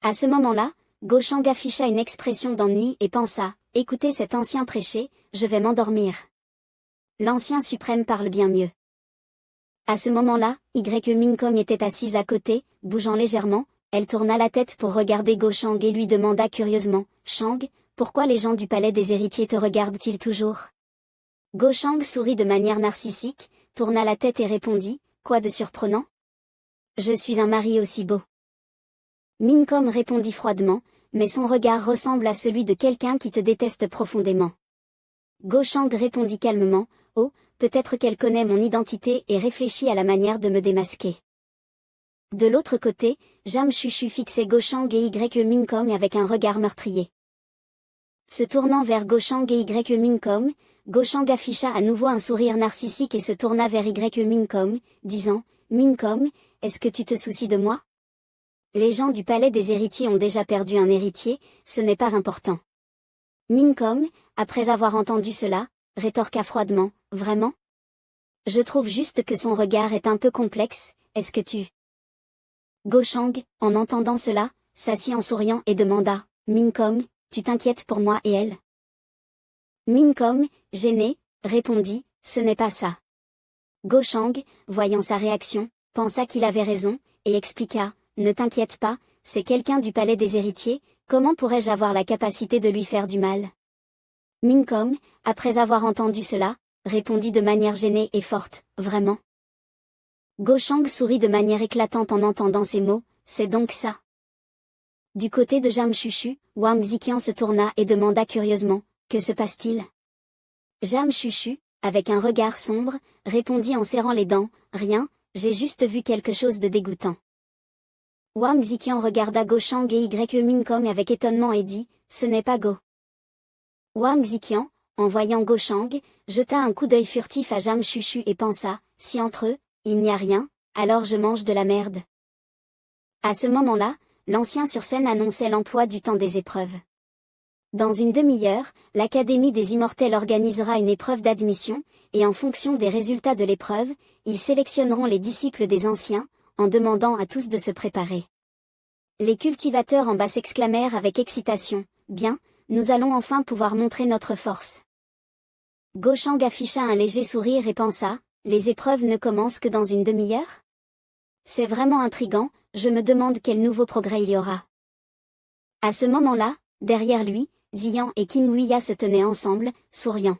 À ce moment-là, Go Shang afficha une expression d'ennui et pensa, écoutez cet ancien prêcher, je vais m'endormir. L'ancien suprême parle bien mieux. À ce moment-là, Mincom était assise à côté, bougeant légèrement, elle tourna la tête pour regarder Go Shang et lui demanda curieusement, Shang, pourquoi les gens du palais des héritiers te regardent-ils toujours? Go Shang sourit de manière narcissique, tourna la tête et répondit, quoi de surprenant? Je suis un mari aussi beau. Mincom répondit froidement, mais son regard ressemble à celui de quelqu'un qui te déteste profondément. Go Shang répondit calmement, oh, peut-être qu'elle connaît mon identité et réfléchit à la manière de me démasquer. De l'autre côté, Jam Chuchu fixait Go Shang et Mincom avec un regard meurtrier. Se tournant vers Go Shang et Mincom, Go Shang afficha à nouveau un sourire narcissique et se tourna vers Mincom, disant, Mincom, est-ce que tu te soucies de moi? Les gens du palais des héritiers ont déjà perdu un héritier, ce n'est pas important. Mincom, après avoir entendu cela, rétorqua froidement, vraiment? Je trouve juste que son regard est un peu complexe, est-ce que tu... Go Shang, en entendant cela, s'assit en souriant et demanda, Mincom, tu t'inquiètes pour moi et elle? Mincom, gêné, répondit, ce n'est pas ça. Go Shang, voyant sa réaction, pensa qu'il avait raison, et expliqua, ne t'inquiète pas, c'est quelqu'un du palais des héritiers, comment pourrais-je avoir la capacité de lui faire du mal? Mincom, après avoir entendu cela, répondit de manière gênée et forte, vraiment? Go Shang sourit de manière éclatante en entendant ces mots, c'est donc ça. Du côté de Jam Chuchu, Wang Ziqian se tourna et demanda curieusement, que se passe-t-il? Jam Chuchu, avec un regard sombre, répondit en serrant les dents, rien, j'ai juste vu quelque chose de dégoûtant. Wang Ziqian regarda Go Shang et Mincom avec étonnement et dit, ce n'est pas Go. Wang Ziqian, en voyant Go Shang, jeta un coup d'œil furtif à Jam Chuchu et pensa, si entre eux, il n'y a rien, alors je mange de la merde. À ce moment-là, l'ancien sur scène annonçait l'emploi du temps des épreuves. Dans une demi-heure, l'Académie des Immortels organisera une épreuve d'admission, et en fonction des résultats de l'épreuve, ils sélectionneront les disciples des anciens, en demandant à tous de se préparer. Les cultivateurs en bas s'exclamèrent avec excitation, bien, nous allons enfin pouvoir montrer notre force. Go-Shang afficha un léger sourire et pensa, les épreuves ne commencent que dans une demi-heure? C'est vraiment intriguant, je me demande quel nouveau progrès il y aura. À ce moment-là, derrière lui, Ziyan et Qin Huiya se tenaient ensemble, souriant.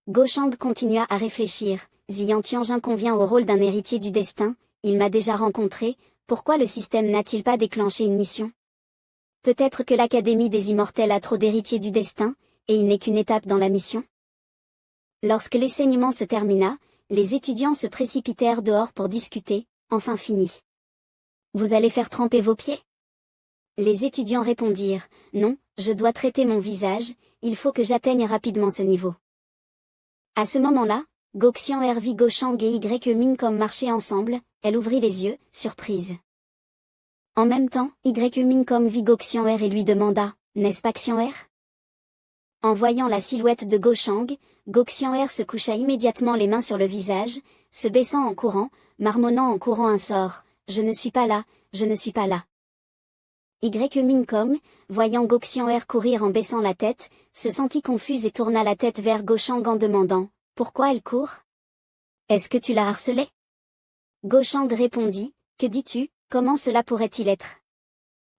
Go-Shang continua à réfléchir, Ziyan Tianjin convient au rôle d'un héritier du destin, il m'a déjà rencontré, pourquoi le système n'a-t-il pas déclenché une mission? Peut-être que l'Académie des Immortels a trop d'héritiers du destin, et il n'est qu'une étape dans la mission. Lorsque l'enseignement se termina, les étudiants se précipitèrent dehors pour discuter, enfin fini. Vous allez faire tremper vos pieds? Les étudiants répondirent, non, je dois traiter mon visage, il faut que j'atteigne rapidement ce niveau. À ce moment-là, Go Xian'er vit Go-Shang et Y Min-com marcher ensemble, elle ouvrit les yeux, surprise. En même temps, Y Min-com vit Go Xian'er et lui demanda, n'est-ce pas Xian'er? En voyant la silhouette de Go-Shang, Go Xian'er se coucha immédiatement les mains sur le visage, se baissant en courant, marmonnant en courant un sort, je ne suis pas là, je ne suis pas là. Y Min-com, voyant Go Xian'er courir en baissant la tête, se sentit confuse et tourna la tête vers Go-Shang en demandant, pourquoi elle court? Est-ce que tu l'as harcelée? Go-Shang répondit, que dis-tu, comment cela pourrait-il être?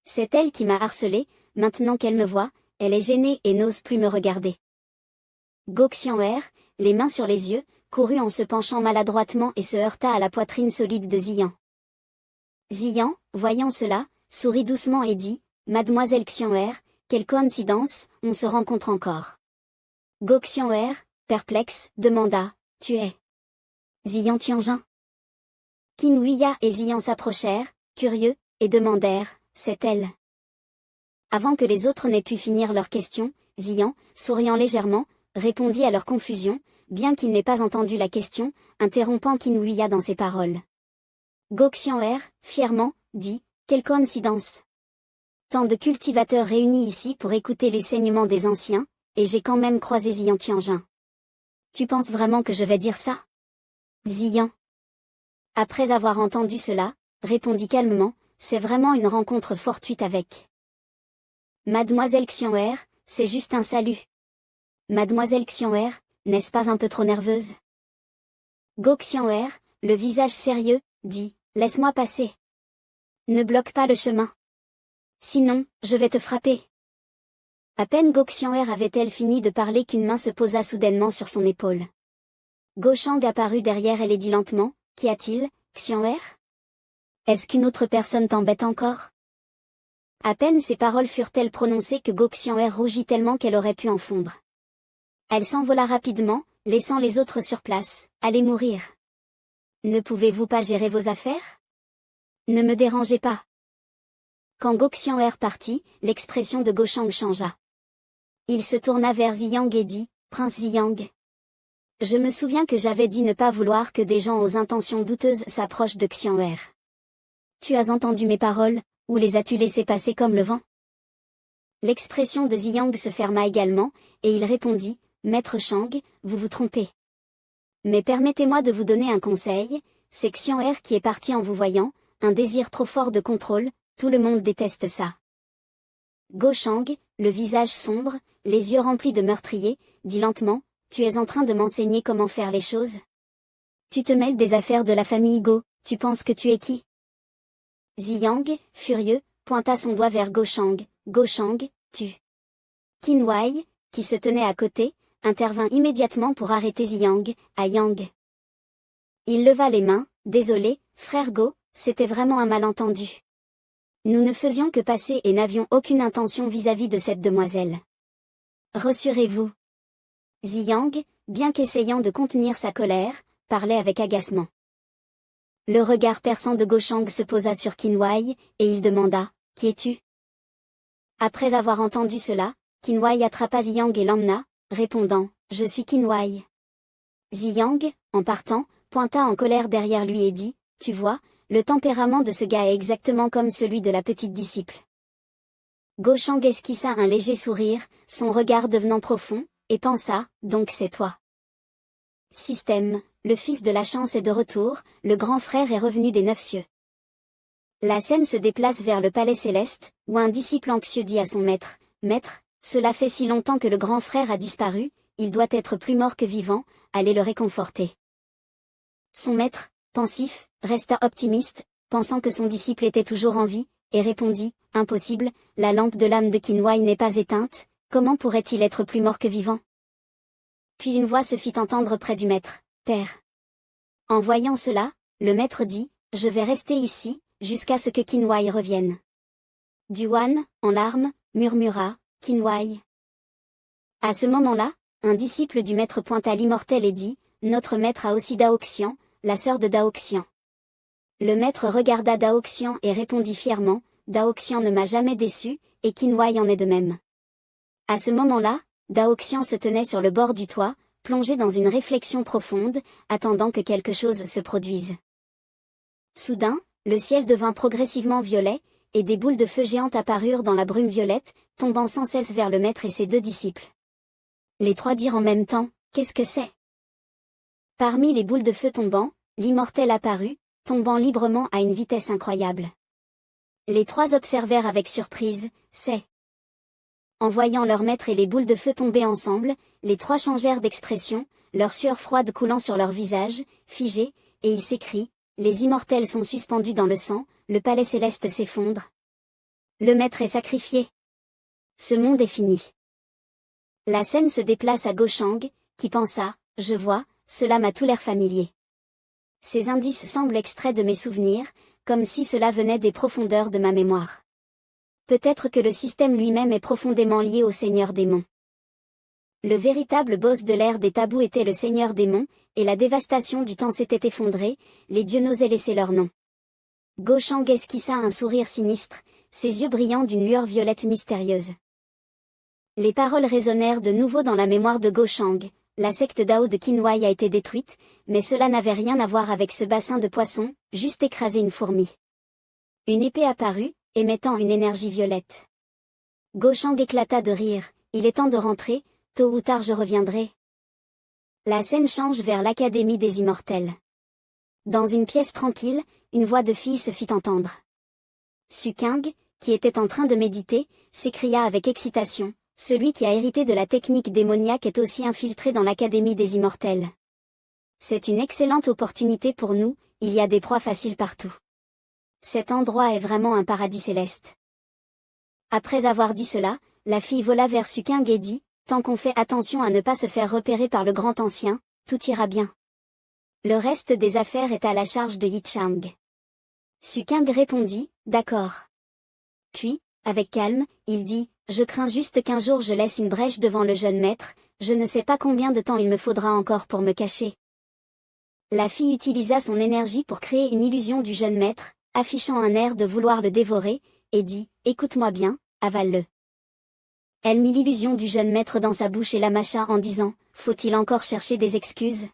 C'est elle qui m'a harcelé, maintenant qu'elle me voit, elle est gênée et n'ose plus me regarder. Go Xian'er, les mains sur les yeux, courut en se penchant maladroitement et se heurta à la poitrine solide de Ziyan. Ziyan, voyant cela, sourit doucement et dit, Mademoiselle Xian'er, quelle coïncidence, on se rencontre encore. Go Xian'er, perplexe, demanda, tu es Ziyan Tianjin? Qin Huiya et Ziyan s'approchèrent, curieux, et demandèrent, c'est elle? Avant que les autres n'aient pu finir leurs questions, Ziyan, souriant légèrement, répondit à leur confusion, bien qu'il n'ait pas entendu la question, interrompant Qin Huiya dans ses paroles. Go Xian'er, fièrement, dit, quelle coïncidence! Tant de cultivateurs réunis ici pour écouter l'enseignement des anciens, et j'ai quand même croisé Ziyan Tianjin. Tu penses vraiment que je vais dire ça? Ziyan. Après avoir entendu cela, répondit calmement, c'est vraiment une rencontre fortuite avec Mademoiselle Xian'er, c'est juste un salut. Mademoiselle Xian'er, n'est-ce pas un peu trop nerveuse? Go Xian'er, le visage sérieux, dit, laisse-moi passer. Ne bloque pas le chemin. Sinon, je vais te frapper. À peine Go Xian'er avait-elle fini de parler qu'une main se posa soudainement sur son épaule. Go-Shang apparut derrière elle et dit lentement, qu'y a-t-il, Xian'er? Est-ce qu'une autre personne t'embête encore? À peine ces paroles furent-elles prononcées que Go Xian'er rougit tellement qu'elle aurait pu en fondre. Elle s'envola rapidement, laissant les autres sur place, allez mourir. Ne pouvez-vous pas gérer vos affaires? Ne me dérangez pas. Quand Go Xian'er partit, l'expression de Go-Shang changea. Il se tourna vers Ziyang et dit, Prince Ziyang. Je me souviens que j'avais dit ne pas vouloir que des gens aux intentions douteuses s'approchent de Xian'er. Tu as entendu mes paroles, ou les as-tu laissées passer comme le vent? L'expression de Ziyang se ferma également, et il répondit, Maître Shang, vous vous trompez. Mais permettez-moi de vous donner un conseil, c'est Xian'er qui est parti en vous voyant, un désir trop fort de contrôle, tout le monde déteste ça. Go-Shang, le visage sombre, les yeux remplis de meurtrier, dit lentement, tu es en train de m'enseigner comment faire les choses? Tu te mêles des affaires de la famille Go, tu penses que tu es qui? Ziyang, furieux, pointa son doigt vers Go-Shang, Go-Shang, tu. Qin Huai, qui se tenait à côté, intervint immédiatement pour arrêter Ziyang, à Yang. Il leva les mains, désolé, frère Go, c'était vraiment un malentendu. Nous ne faisions que passer et n'avions aucune intention vis-à-vis de cette demoiselle. Rassurez-vous. Ziyang, bien qu'essayant de contenir sa colère, parlait avec agacement. Le regard perçant de Go-Shang se posa sur Qin Huai, et il demanda, qui es-tu? Après avoir entendu cela, Qin Huai attrapa Ziyang et l'emmena, répondant, je suis Qin Huai. Ziyang, en partant, pointa en colère derrière lui et dit, tu vois, le tempérament de ce gars est exactement comme celui de la petite disciple. Go-Shang esquissa un léger sourire, son regard devenant profond, et pensa, donc c'est toi. Système, le fils de la chance est de retour, le grand frère est revenu des 9 cieux. La scène se déplace vers le palais céleste, où un disciple anxieux dit à son maître, Maître, Cela fait si longtemps que le grand frère a disparu, il doit être plus mort que vivant, allez le réconforter. Son maître, pensif, resta optimiste, pensant que son disciple était toujours en vie, et répondit, « Impossible, la lampe de l'âme de Kinwai n'est pas éteinte, comment pourrait-il être plus mort que vivant ?» Puis une voix se fit entendre près du maître, « Père. » En voyant cela, le maître dit, « Je vais rester ici, jusqu'à ce que Kinwai revienne. » Duan, en larmes, murmura, « Kinwai. » À ce moment-là, un disciple du maître pointa l'immortel et dit, « Notre maître a aussi Daoxian, la sœur de Daoxian. » Le maître regarda Daoxian et répondit fièrement, « Daoxian ne m'a jamais déçu, et Kinwai en est de même. » À ce moment-là, Daoxian se tenait sur le bord du toit, plongé dans une réflexion profonde, attendant que quelque chose se produise. Soudain, le ciel devint progressivement violet, et des boules de feu géantes apparurent dans la brume violette, tombant sans cesse vers le maître et ses deux disciples. Les trois dirent en même temps, « Qu'est-ce que c'est ?» Parmi les boules de feu tombant, l'immortel apparut, tombant librement à une vitesse incroyable. Les trois observèrent avec surprise, « C'est ?» En voyant leur maître et les boules de feu tomber ensemble, les trois changèrent d'expression, leur sueur froide coulant sur leur visage, figés, et ils s'écrient, « Les immortels sont suspendus dans le sang, le palais céleste s'effondre. Le maître est sacrifié. Ce monde est fini. » La scène se déplace à Goshang, qui pensa, « Je vois, cela m'a tout l'air familier. Ces indices semblent extraits de mes souvenirs, comme si cela venait des profondeurs de ma mémoire. Peut-être que le système lui-même est profondément lié au Seigneur Démon. » Le véritable boss de l'ère des tabous était le Seigneur Démon, et la dévastation du temps s'était effondrée, les dieux n'osaient laisser leur nom. Goshang esquissa un sourire sinistre, ses yeux brillant d'une lueur violette mystérieuse. Les paroles résonnèrent de nouveau dans la mémoire de Goshang. La secte Dao de Kinwai a été détruite, mais cela n'avait rien à voir avec ce bassin de poissons, juste écraser une fourmi. Une épée apparut, émettant une énergie violette. Goshang éclata de rire, « Il est temps de rentrer, tôt ou tard je reviendrai. » La scène change vers l'Académie des Immortels. Dans une pièce tranquille, une voix de fille se fit entendre. Sukeng, qui était en train de méditer, s'écria avec excitation, « Celui qui a hérité de la technique démoniaque est aussi infiltré dans l'Académie des Immortels. C'est une excellente opportunité pour nous, il y a des proies faciles partout. Cet endroit est vraiment un paradis céleste. » Après avoir dit cela, la fille vola vers Sukeng et dit, « Tant qu'on fait attention à ne pas se faire repérer par le grand ancien, tout ira bien. Le reste des affaires est à la charge de Yichang. » Sukeng répondit, « D'accord. » Puis, avec calme, il dit, « Je crains juste qu'un jour je laisse une brèche devant le jeune maître, je ne sais pas combien de temps il me faudra encore pour me cacher. » La fille utilisa son énergie pour créer une illusion du jeune maître, affichant un air de vouloir le dévorer, et dit, « Écoute-moi bien, avale-le. » Elle mit l'illusion du jeune maître dans sa bouche et la mâcha en disant, « Faut-il encore chercher des excuses ?»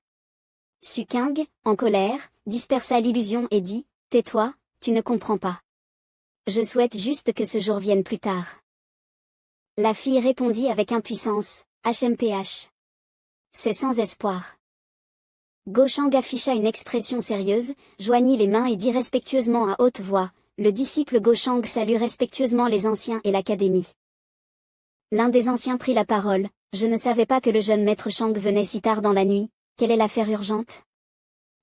Sukeng, en colère, dispersa l'illusion et dit, « Tais-toi, tu ne comprends pas. Je souhaite juste que ce jour vienne plus tard. » La fille répondit avec impuissance, « HMPH. C'est sans espoir. » Goshang afficha une expression sérieuse, joignit les mains et dit respectueusement à haute voix, « Le disciple Goshang salue respectueusement les anciens et l'académie. » L'un des anciens prit la parole, « Je ne savais pas que le jeune maître Shang venait si tard dans la nuit, quelle est l'affaire urgente ?»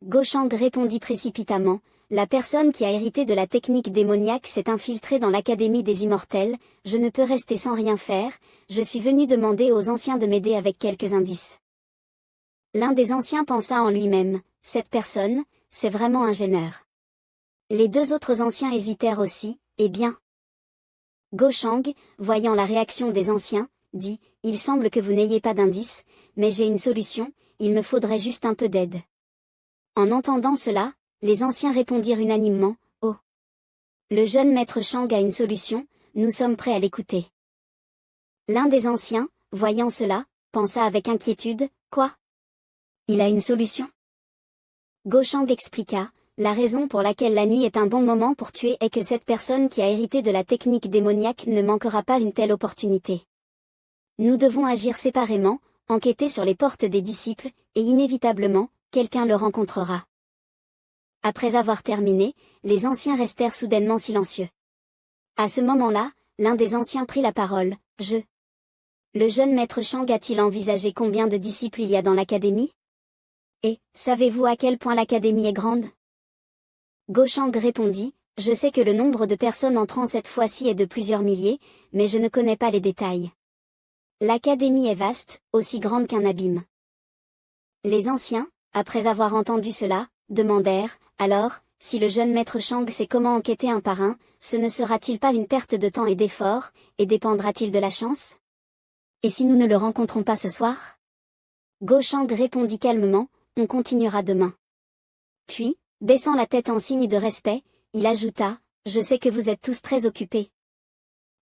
Goshang répondit précipitamment, « La personne qui a hérité de la technique démoniaque s'est infiltrée dans l'Académie des Immortels, je ne peux rester sans rien faire, je suis venu demander aux anciens de m'aider avec quelques indices. » L'un des anciens pensa en lui-même, « Cette personne, c'est vraiment un gêneur. » Les deux autres anciens hésitèrent aussi, « Eh bien ?» Goshang, voyant la réaction des anciens, dit, « Il semble que vous n'ayez pas d'indices, mais j'ai une solution, il me faudrait juste un peu d'aide. » En entendant cela, les anciens répondirent unanimement, « Oh. Le jeune maître Shang a une solution, nous sommes prêts à l'écouter. » L'un des anciens, voyant cela, pensa avec inquiétude, « Quoi? Il a une solution ?» Goshang expliqua, « La raison pour laquelle la nuit est un bon moment pour tuer est que cette personne qui a hérité de la technique démoniaque ne manquera pas une telle opportunité. Nous devons agir séparément, enquêter sur les portes des disciples, et inévitablement, quelqu'un le rencontrera. » Après avoir terminé, les anciens restèrent soudainement silencieux. À ce moment-là, l'un des anciens prit la parole, « Je Le jeune maître Shang a-t-il envisagé combien de disciples il y a dans l'académie? Et, savez-vous à quel point l'académie est grande? Go Shang répondit, je sais que le nombre de personnes entrant cette fois-ci est de plusieurs milliers, mais je ne connais pas les détails. L'académie est vaste, aussi grande qu'un abîme. Les anciens, après avoir entendu cela, demandèrent, alors, si le jeune maître Shang sait comment enquêter un par un, ce ne sera-t-il pas une perte de temps et d'effort, et dépendra-t-il de la chance? Et si nous ne le rencontrons pas ce soir? Go Shang répondit calmement, on continuera demain. Puis, baissant la tête en signe de respect, il ajouta, je sais que vous êtes tous très occupés.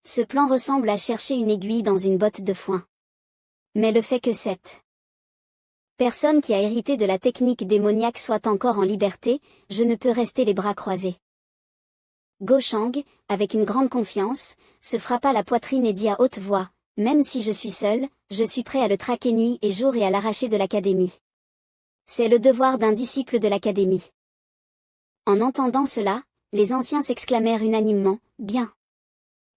Ce plan ressemble à chercher une aiguille dans une botte de foin. Mais le fait que cette personne qui a hérité de la technique démoniaque soit encore en liberté, je ne peux rester les bras croisés. Go Shang, avec une grande confiance, se frappa la poitrine et dit à haute voix, même si je suis seul, je suis prêt à le traquer nuit et jour et à l'arracher de l'académie. C'est le devoir d'un disciple de l'académie. En entendant cela, les anciens s'exclamèrent unanimement, bien.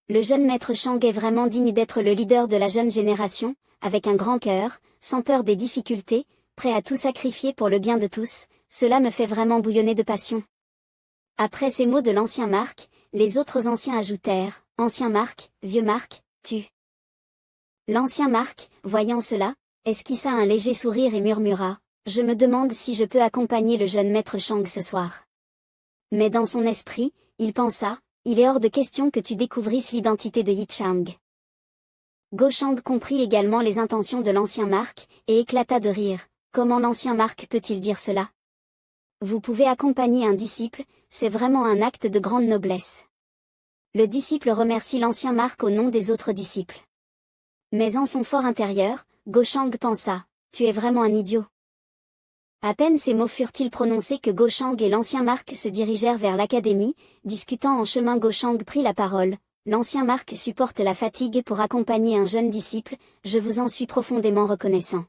Le jeune maître Shang est vraiment digne d'être le leader de la jeune génération, avec un grand cœur, sans peur des difficultés, prêt à tout sacrifier pour le bien de tous, cela me fait vraiment bouillonner de passion. Après ces mots de l'ancien Marc, les autres anciens ajoutèrent, ancien Marc, vieux Marc, tu. L'ancien Marc, voyant cela, esquissa un léger sourire et murmura, je me demande si je peux accompagner le jeune maître Shang ce soir. Mais dans son esprit, il pensa, il est hors de question que tu découvrisses l'identité de Yi Chang. Go Shang comprit également les intentions de l'ancien Marc, et éclata de rire, comment l'ancien Marc peut-il dire cela? Vous pouvez accompagner un disciple, c'est vraiment un acte de grande noblesse. Le disciple remercie l'ancien Marc au nom des autres disciples. Mais en son fort intérieur, Go Shang pensa, tu es vraiment un idiot. À peine ces mots furent-ils prononcés que Go Shang et l'ancien Marc se dirigèrent vers l'académie, discutant en chemin. Go Shang prit la parole, l'ancien Marc supporte la fatigue pour accompagner un jeune disciple, je vous en suis profondément reconnaissant.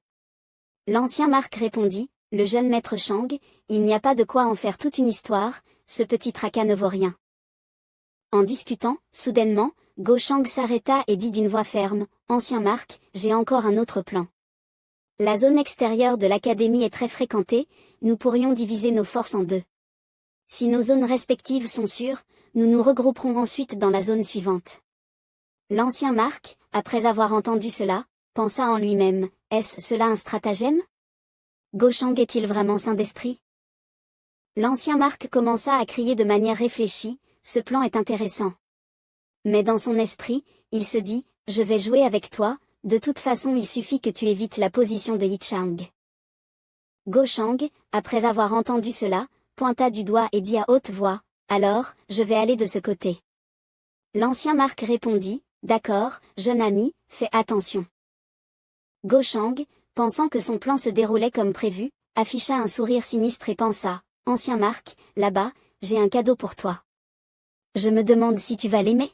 L'ancien Marc répondit, le jeune maître Shang, il n'y a pas de quoi en faire toute une histoire, ce petit tracas ne vaut rien. En discutant, soudainement, Go Shang s'arrêta et dit d'une voix ferme, ancien Marc, j'ai encore un autre plan. La zone extérieure de l'académie est très fréquentée, nous pourrions diviser nos forces en deux. Si nos zones respectives sont sûres, nous nous regrouperons ensuite dans la zone suivante. L'ancien Marc, après avoir entendu cela, pensa en lui-même, est-ce cela un stratagème? Go Shang est-il vraiment sain d'esprit? L'ancien Marc commença à crier de manière réfléchie, ce plan est intéressant. Mais dans son esprit, il se dit, je vais jouer avec toi, de toute façon il suffit que tu évites la position de Yi Chang. Go Shang, après avoir entendu cela, pointa du doigt et dit à haute voix, alors, je vais aller de ce côté. L'ancien Marc répondit, d'accord, jeune ami, fais attention. Go Shang, pensant que son plan se déroulait comme prévu, afficha un sourire sinistre et pensa, ancien Marc, là-bas, j'ai un cadeau pour toi. Je me demande si tu vas l'aimer.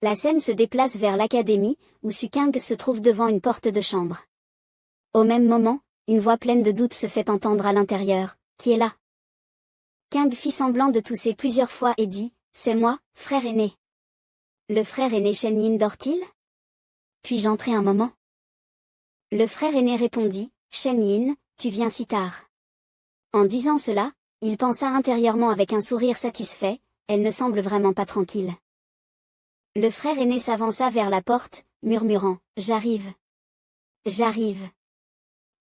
La scène se déplace vers l'académie, où Su Kang se trouve devant une porte de chambre. Au même moment, une voix pleine de doute se fait entendre à l'intérieur, qui est là? Kang fit semblant de tousser plusieurs fois et dit, c'est moi, frère aîné. Le frère aîné Shen Yin dort-il? Puis-je entrer un moment? Le frère aîné répondit, Shen Yin, tu viens si tard. En disant cela, il pensa intérieurement avec un sourire satisfait, elle ne semble vraiment pas tranquille. Le frère aîné s'avança vers la porte, murmurant, j'arrive. J'arrive.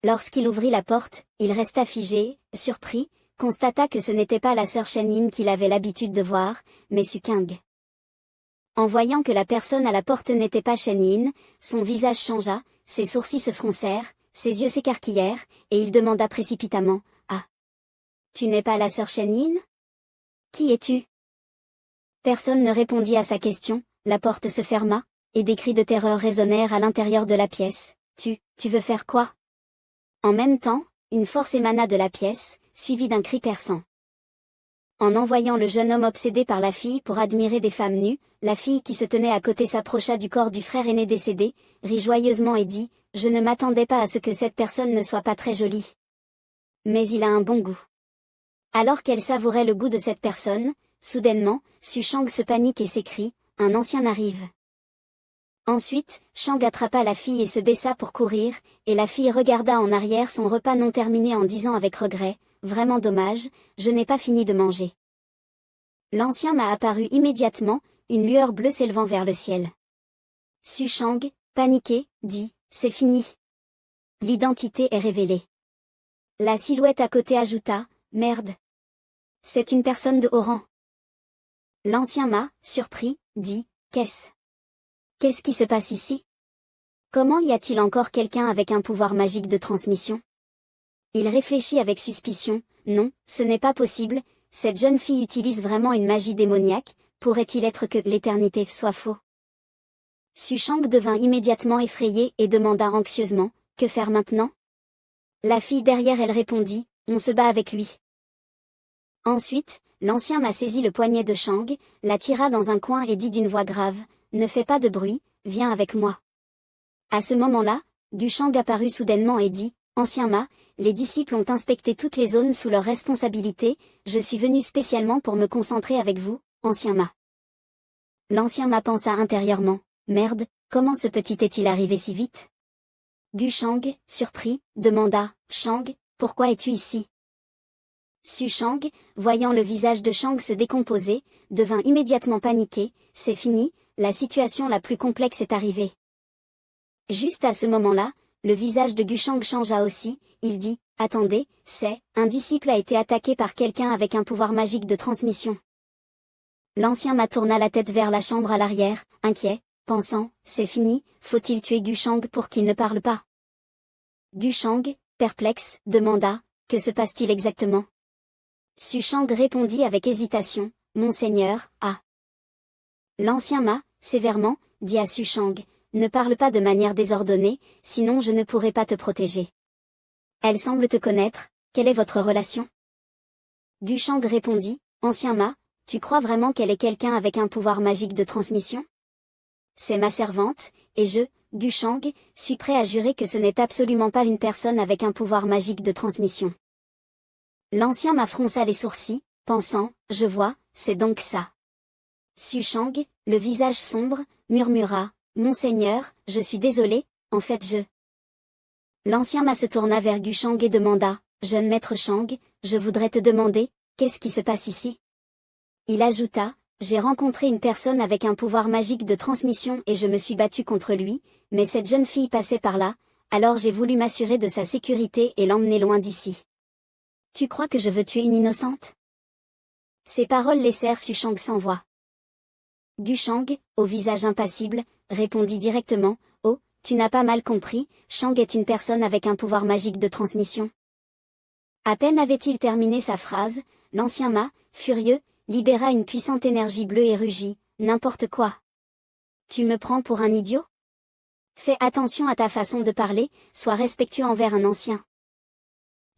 Lorsqu'il ouvrit la porte, il resta figé, surpris, constata que ce n'était pas la sœur Shen Yin qu'il avait l'habitude de voir, mais Su Kang. En voyant que la personne à la porte n'était pas Shen Yin, son visage changea, ses sourcils se froncèrent, ses yeux s'écarquillèrent, et il demanda précipitamment, ah. Tu n'es pas la sœur Shen Yin? Qui es-tu? Personne ne répondit à sa question, la porte se ferma, et des cris de terreur résonnèrent à l'intérieur de la pièce. Tu veux faire quoi? En même temps, une force émana de la pièce, suivie d'un cri perçant. En voyant le jeune homme obsédé par la fille pour admirer des femmes nues, la fille qui se tenait à côté s'approcha du corps du frère aîné décédé, rit joyeusement et dit, je ne m'attendais pas à ce que cette personne ne soit pas très jolie. Mais il a un bon goût. Alors qu'elle savourait le goût de cette personne, soudainement, Su Shang se panique et s'écrie, un ancien arrive. Ensuite, Shang attrapa la fille et se baissa pour courir, et la fille regarda en arrière son repas non terminé en disant avec regret, « Vraiment dommage, je n'ai pas fini de manger. » L'ancien m'a apparu immédiatement, une lueur bleue s'élevant vers le ciel. Su Shang, paniqué, dit, « C'est fini. L'identité est révélée. » La silhouette à côté ajouta, « Merde. C'est une personne de haut rang. » L'ancien m'a, surpris, dit, « Qu'est-ce qui se passe ici? Comment y a-t-il encore quelqu'un avec un pouvoir magique de transmission? » Il réfléchit avec suspicion, « Non, ce n'est pas possible, cette jeune fille utilise vraiment une magie démoniaque, pourrait-il être que l'éternité soit faux? » Su Shang devint immédiatement effrayé et demanda anxieusement, « Que faire maintenant? » La fille derrière elle répondit, « On se bat avec lui. » Ensuite, l'ancien m'a saisi le poignet de Shang, la tira dans un coin et dit d'une voix grave, « Ne fais pas de bruit, viens avec moi. » À ce moment-là, Gu Shang apparut soudainement et dit, « Ancien Ma, les disciples ont inspecté toutes les zones sous leur responsabilité, je suis venu spécialement pour me concentrer avec vous, Ancien Ma. » L'ancien Ma pensa intérieurement, « Merde, comment ce petit est-il arrivé si vite? » Gu Shang, surpris, demanda, « Shang, pourquoi es-tu ici? » Su Shang, voyant le visage de Shang se décomposer, devint immédiatement paniqué, « C'est fini, la situation la plus complexe est arrivée. » Juste à ce moment-là, le visage de Gu Shang changea aussi, il dit, « Attendez, un disciple a été attaqué par quelqu'un avec un pouvoir magique de transmission. » L'ancien m'a tourna la tête vers la chambre à l'arrière, inquiet, pensant, « C'est fini, faut-il tuer Gu Shang pour qu'il ne parle pas? » Gu Shang, perplexe, demanda, « Que se passe-t-il exactement? » Su Shang répondit avec hésitation, « Monseigneur, ah. » L'ancien m'a, sévèrement, dit à Su Shang, « Ne parle pas de manière désordonnée, sinon je ne pourrai pas te protéger. Elle semble te connaître, quelle est votre relation? » Gu Shang répondit, « Ancien m'a, tu crois vraiment qu'elle est quelqu'un avec un pouvoir magique de transmission? C'est ma servante, et je, Gu Shang, suis prêt à jurer que ce n'est absolument pas une personne avec un pouvoir magique de transmission. » L'ancien m'a fronça les sourcils, pensant, « Je vois, c'est donc ça. » Su Shang, le visage sombre, murmura, « Monseigneur, je suis désolé, en fait je... » L'ancien m'a se tourna vers Gu Shang et demanda, « Jeune maître Shang, je voudrais te demander, qu'est-ce qui se passe ici? » Il ajouta, « J'ai rencontré une personne avec un pouvoir magique de transmission et je me suis battu contre lui, mais cette jeune fille passait par là, alors j'ai voulu m'assurer de sa sécurité et l'emmener loin d'ici. Tu crois que je veux tuer une innocente? » Ces paroles laissèrent Su Shang sans voix. Gu Shang, au visage impassible, répondit directement, « Oh, tu n'as pas mal compris, Shang est une personne avec un pouvoir magique de transmission. » À peine avait-il terminé sa phrase, l'ancien m'a, furieux, libéra une puissante énergie bleue et rugit, « N'importe quoi. Tu me prends pour un idiot? Fais attention à ta façon de parler, sois respectueux envers un ancien. »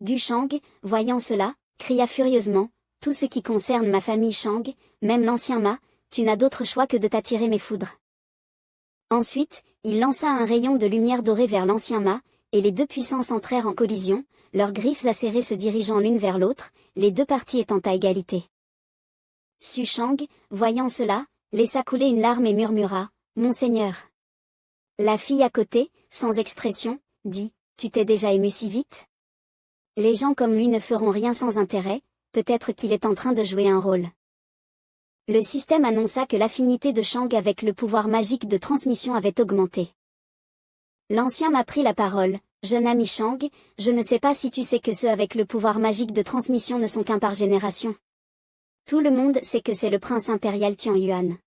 Gu Shang, voyant cela, cria furieusement, « Tout ce qui concerne ma famille Shang, même l'ancien Ma, tu n'as d'autre choix que de t'attirer mes foudres. » Ensuite, il lança un rayon de lumière dorée vers l'ancien Ma, et les deux puissances entrèrent en collision, leurs griffes acérées se dirigeant l'une vers l'autre, les deux parties étant à égalité. Su Shang, voyant cela, laissa couler une larme et murmura, « Monseigneur. » La fille à côté, sans expression, dit, « Tu t'es déjà ému si vite? Les gens comme lui ne feront rien sans intérêt, peut-être qu'il est en train de jouer un rôle. » Le système annonça que l'affinité de Shang avec le pouvoir magique de transmission avait augmenté. L'ancien m'a pris la parole, « Jeune ami Shang, je ne sais pas si tu sais que ceux avec le pouvoir magique de transmission ne sont qu'un par génération. Tout le monde sait que c'est le prince impérial Tian Yuan. »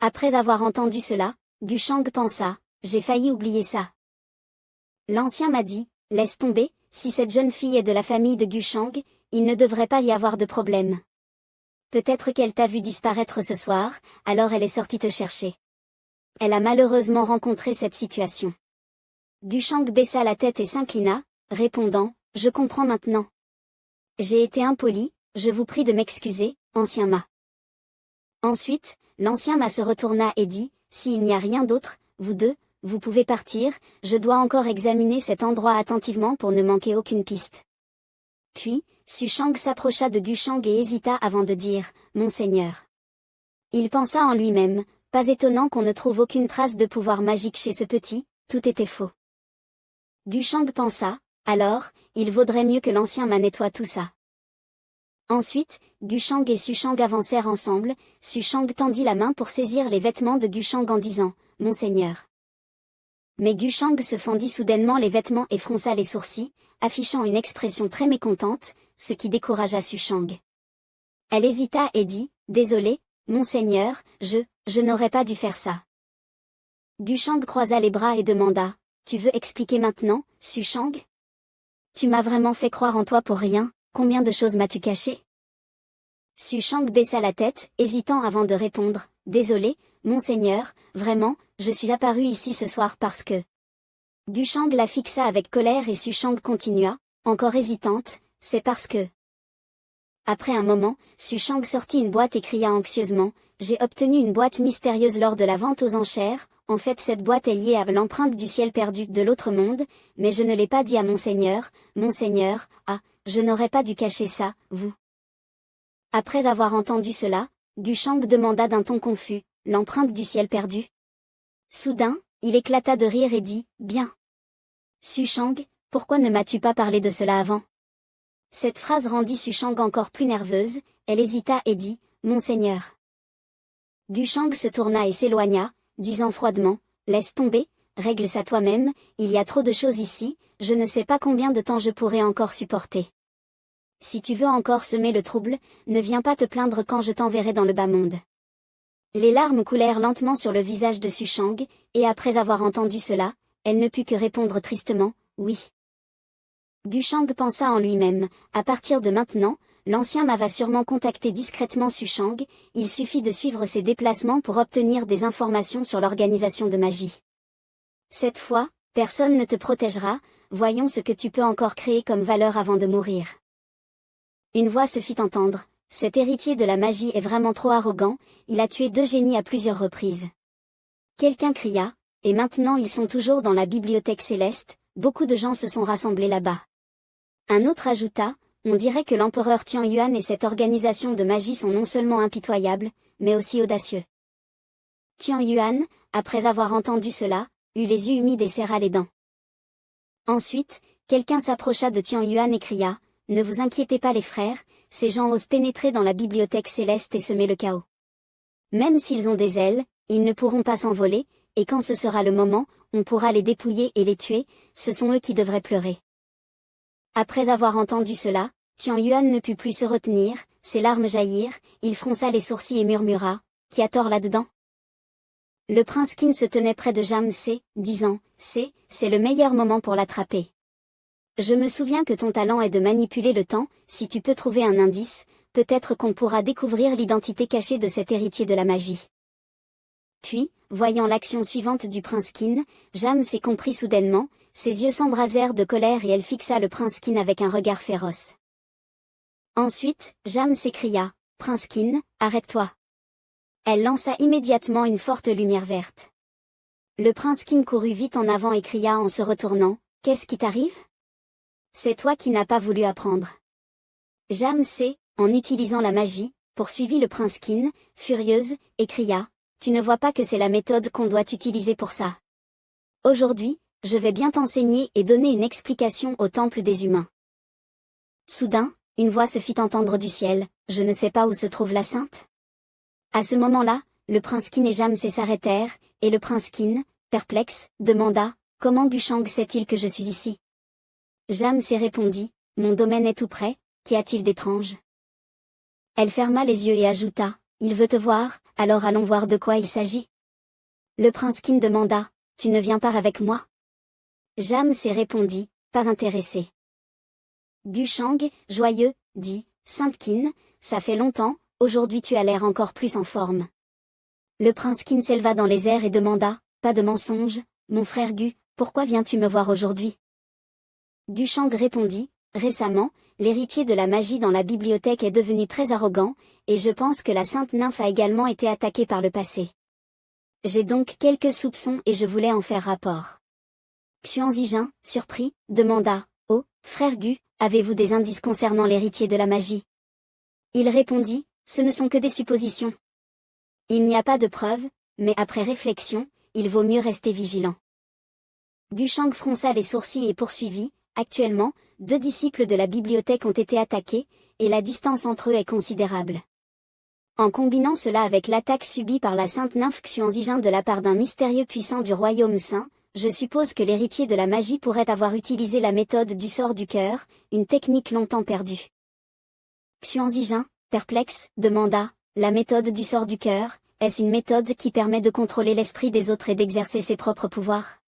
Après avoir entendu cela, Gu Shang pensa, « J'ai failli oublier ça. » L'ancien m'a dit, « Laisse tomber, si cette jeune fille est de la famille de Gu Shang, il ne devrait pas y avoir de problème. Peut-être qu'elle t'a vu disparaître ce soir, alors elle est sortie te chercher. Elle a malheureusement rencontré cette situation. » Gu Shang baissa la tête et s'inclina, répondant, « Je comprends maintenant. J'ai été impoli, je vous prie de m'excuser, ancien Ma. » Ensuite, l'ancien Ma se retourna et dit, « S'il n'y a rien d'autre, vous deux, vous pouvez partir, je dois encore examiner cet endroit attentivement pour ne manquer aucune piste. » Puis, Su Shang s'approcha de Gu Shang et hésita avant de dire, « Monseigneur. » Il pensa en lui-même, « Pas étonnant qu'on ne trouve aucune trace de pouvoir magique chez ce petit, tout était faux. Gushang pensa, alors, il vaudrait mieux que l'ancien m'a nettoie tout ça. Ensuite, Gushang et Sushang avancèrent ensemble, Sushang tendit la main pour saisir les vêtements de Gushang en disant, « Monseigneur ». Mais Gushang se fendit soudainement les vêtements et fronça les sourcils, affichant une expression très mécontente, ce qui découragea Sushang. Elle hésita et dit, « Désolé, Monseigneur, je n'aurais pas dû faire ça. » Gushang croisa les bras et demanda, « Tu veux expliquer maintenant, Sushang ? Tu m'as vraiment fait croire en toi pour rien, combien de choses m'as-tu caché ?» Sushang baissa la tête, hésitant avant de répondre, « Désolé, Monseigneur, vraiment, je suis apparu ici ce soir parce que... » Gushang la fixa avec colère et Sushang continua, encore hésitante, « C'est parce que... » Après un moment, Sushang sortit une boîte et cria anxieusement, « J'ai obtenu une boîte mystérieuse lors de la vente aux enchères, en fait cette boîte est liée à l'empreinte du ciel perdu de l'autre monde, mais je ne l'ai pas dit à Monseigneur, ah, je n'aurais pas dû cacher ça, vous. » Après avoir entendu cela, Gushang demanda d'un ton confus, « L'empreinte du ciel perdu ?» Soudain, il éclata de rire et dit, « Bien. Sushang, pourquoi ne m'as-tu pas parlé de cela avant ?» Cette phrase rendit Sushang encore plus nerveuse, elle hésita et dit, « Monseigneur. » Gushang se tourna et s'éloigna, disant froidement, « Laisse tomber, règle ça toi-même, il y a trop de choses ici, je ne sais pas combien de temps je pourrai encore supporter. Si tu veux encore semer le trouble, ne viens pas te plaindre quand je t'enverrai dans le bas monde. » Les larmes coulèrent lentement sur le visage de Sushang, et après avoir entendu cela, elle ne put que répondre tristement, « Oui. » Gushang pensa en lui-même, à partir de maintenant, l'ancien m'a va sûrement contacter discrètement Sushang, il suffit de suivre ses déplacements pour obtenir des informations sur l'organisation de magie. Cette fois, personne ne te protégera, voyons ce que tu peux encore créer comme valeur avant de mourir. Une voix se fit entendre, cet héritier de la magie est vraiment trop arrogant, il a tué 2 génies à plusieurs reprises. Quelqu'un cria, et maintenant ils sont toujours dans la bibliothèque céleste, beaucoup de gens se sont rassemblés là-bas. Un autre ajouta, on dirait que l'empereur Tian Yuan et cette organisation de magie sont non seulement impitoyables, mais aussi audacieux. Tian Yuan, après avoir entendu cela, eut les yeux humides et serra les dents. Ensuite, quelqu'un s'approcha de Tian Yuan et cria, « Ne vous inquiétez pas les frères, ces gens osent pénétrer dans la bibliothèque céleste et semer le chaos. Même s'ils ont des ailes, ils ne pourront pas s'envoler, et quand ce sera le moment, on pourra les dépouiller et les tuer, ce sont eux qui devraient pleurer. » Après avoir entendu cela, Tian Yuan ne put plus se retenir, ses larmes jaillirent, il fronça les sourcils et murmura, « Qui a tort là-dedans ?» Le prince Qin se tenait près de Jam Se, disant, « C'est le meilleur moment pour l'attraper. Je me souviens que ton talent est de manipuler le temps, si tu peux trouver un indice, peut-être qu'on pourra découvrir l'identité cachée de cet héritier de la magie. » Puis, voyant l'action suivante du prince Qin, Jam Se comprit soudainement, ses yeux s'embrasèrent de colère et elle fixa le prince Qin avec un regard féroce. Ensuite, Jam s'écria, « Prince Qin, arrête-toi. » Elle lança immédiatement une forte lumière verte. Le prince Qin courut vite en avant et cria en se retournant, « Qu'est-ce qui t'arrive ? C'est toi qui n'as pas voulu apprendre. » Jam Se, en utilisant la magie, poursuivit le prince Qin, furieuse, et cria, « Tu ne vois pas que c'est la méthode qu'on doit utiliser pour ça. Aujourd'hui, je vais bien t'enseigner et donner une explication au temple des humains. » Soudain, une voix se fit entendre du ciel, « Je ne sais pas où se trouve la sainte. » À ce moment-là, le prince Qin et Jam Se s'arrêtèrent, et le prince Qin, perplexe, demanda, « Comment Gushang sait-il que je suis ici ?» Jam Se répondit, « Mon domaine est tout près, qu'y a-t-il d'étrange ?» Elle ferma les yeux et ajouta, « Il veut te voir, alors allons voir de quoi il s'agit. » Le prince Qin demanda, « Tu ne viens pas avec moi ?» Jam Se répondit, « Pas intéressé. » Gushang, joyeux, dit, « Sainte Qin, ça fait longtemps, aujourd'hui tu as l'air encore plus en forme. » Le prince Qin s'éleva dans les airs et demanda, « Pas de mensonge, mon frère Gu, pourquoi viens-tu me voir aujourd'hui ?» Gushang répondit, « Récemment, l'héritier de la magie dans la bibliothèque est devenu très arrogant, et je pense que la sainte nymphe a également été attaquée par le passé. J'ai donc quelques soupçons et je voulais en faire rapport. » Xuan Zijin, surpris, demanda, « Oh, frère Gu, avez-vous des indices concernant l'héritier de la magie ?» Il répondit, « Ce ne sont que des suppositions. Il n'y a pas de preuves, mais après réflexion, il vaut mieux rester vigilant. Gushang fronça les sourcils et poursuivit, actuellement, 2 disciples de la bibliothèque ont été attaqués, et la distance entre eux est considérable. En combinant cela avec l'attaque subie par la sainte nymphe Xuanzijin de la part d'un mystérieux puissant du royaume saint, je suppose que l'héritier de la magie pourrait avoir utilisé la méthode du sort du cœur, une technique longtemps perdue. Xuanzijin, perplexe, demanda, la méthode du sort du cœur, est-ce une méthode qui permet de contrôler l'esprit des autres et d'exercer ses propres pouvoirs?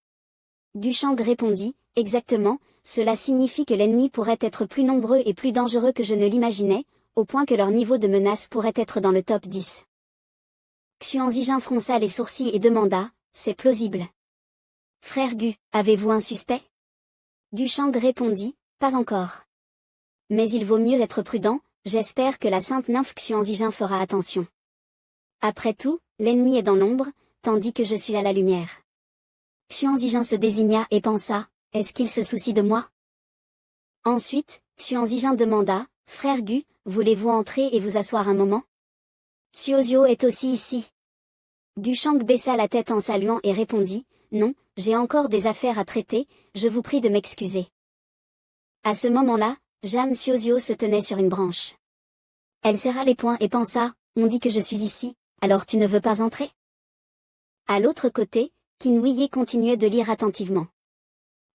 Gushang répondit, exactement, cela signifie que l'ennemi pourrait être plus nombreux et plus dangereux que je ne l'imaginais, au point que leur niveau de menace pourrait être dans le top 10. Xuanzijin fronça les sourcils et demanda, c'est plausible. Frère Gu, avez-vous un suspect? Gushang répondit, pas encore. Mais il vaut mieux être prudent, j'espère que la sainte nymphe Xuanzijin fera attention. Après tout, l'ennemi est dans l'ombre, tandis que je suis à la lumière. Xuanzijin se désigna et pensa, est-ce qu'il se soucie de moi? Ensuite, Xuanzijin demanda, frère Gu, voulez-vous entrer et vous asseoir un moment? Suozio est aussi ici. Gushang baissa la tête en saluant et répondit, non, j'ai encore des affaires à traiter, je vous prie de m'excuser. À ce moment-là, Jeanne Suozio se tenait sur une branche. Elle serra les poings et pensa, on dit que je suis ici, alors tu ne veux pas entrer? À l'autre côté, Qin continuait de lire attentivement.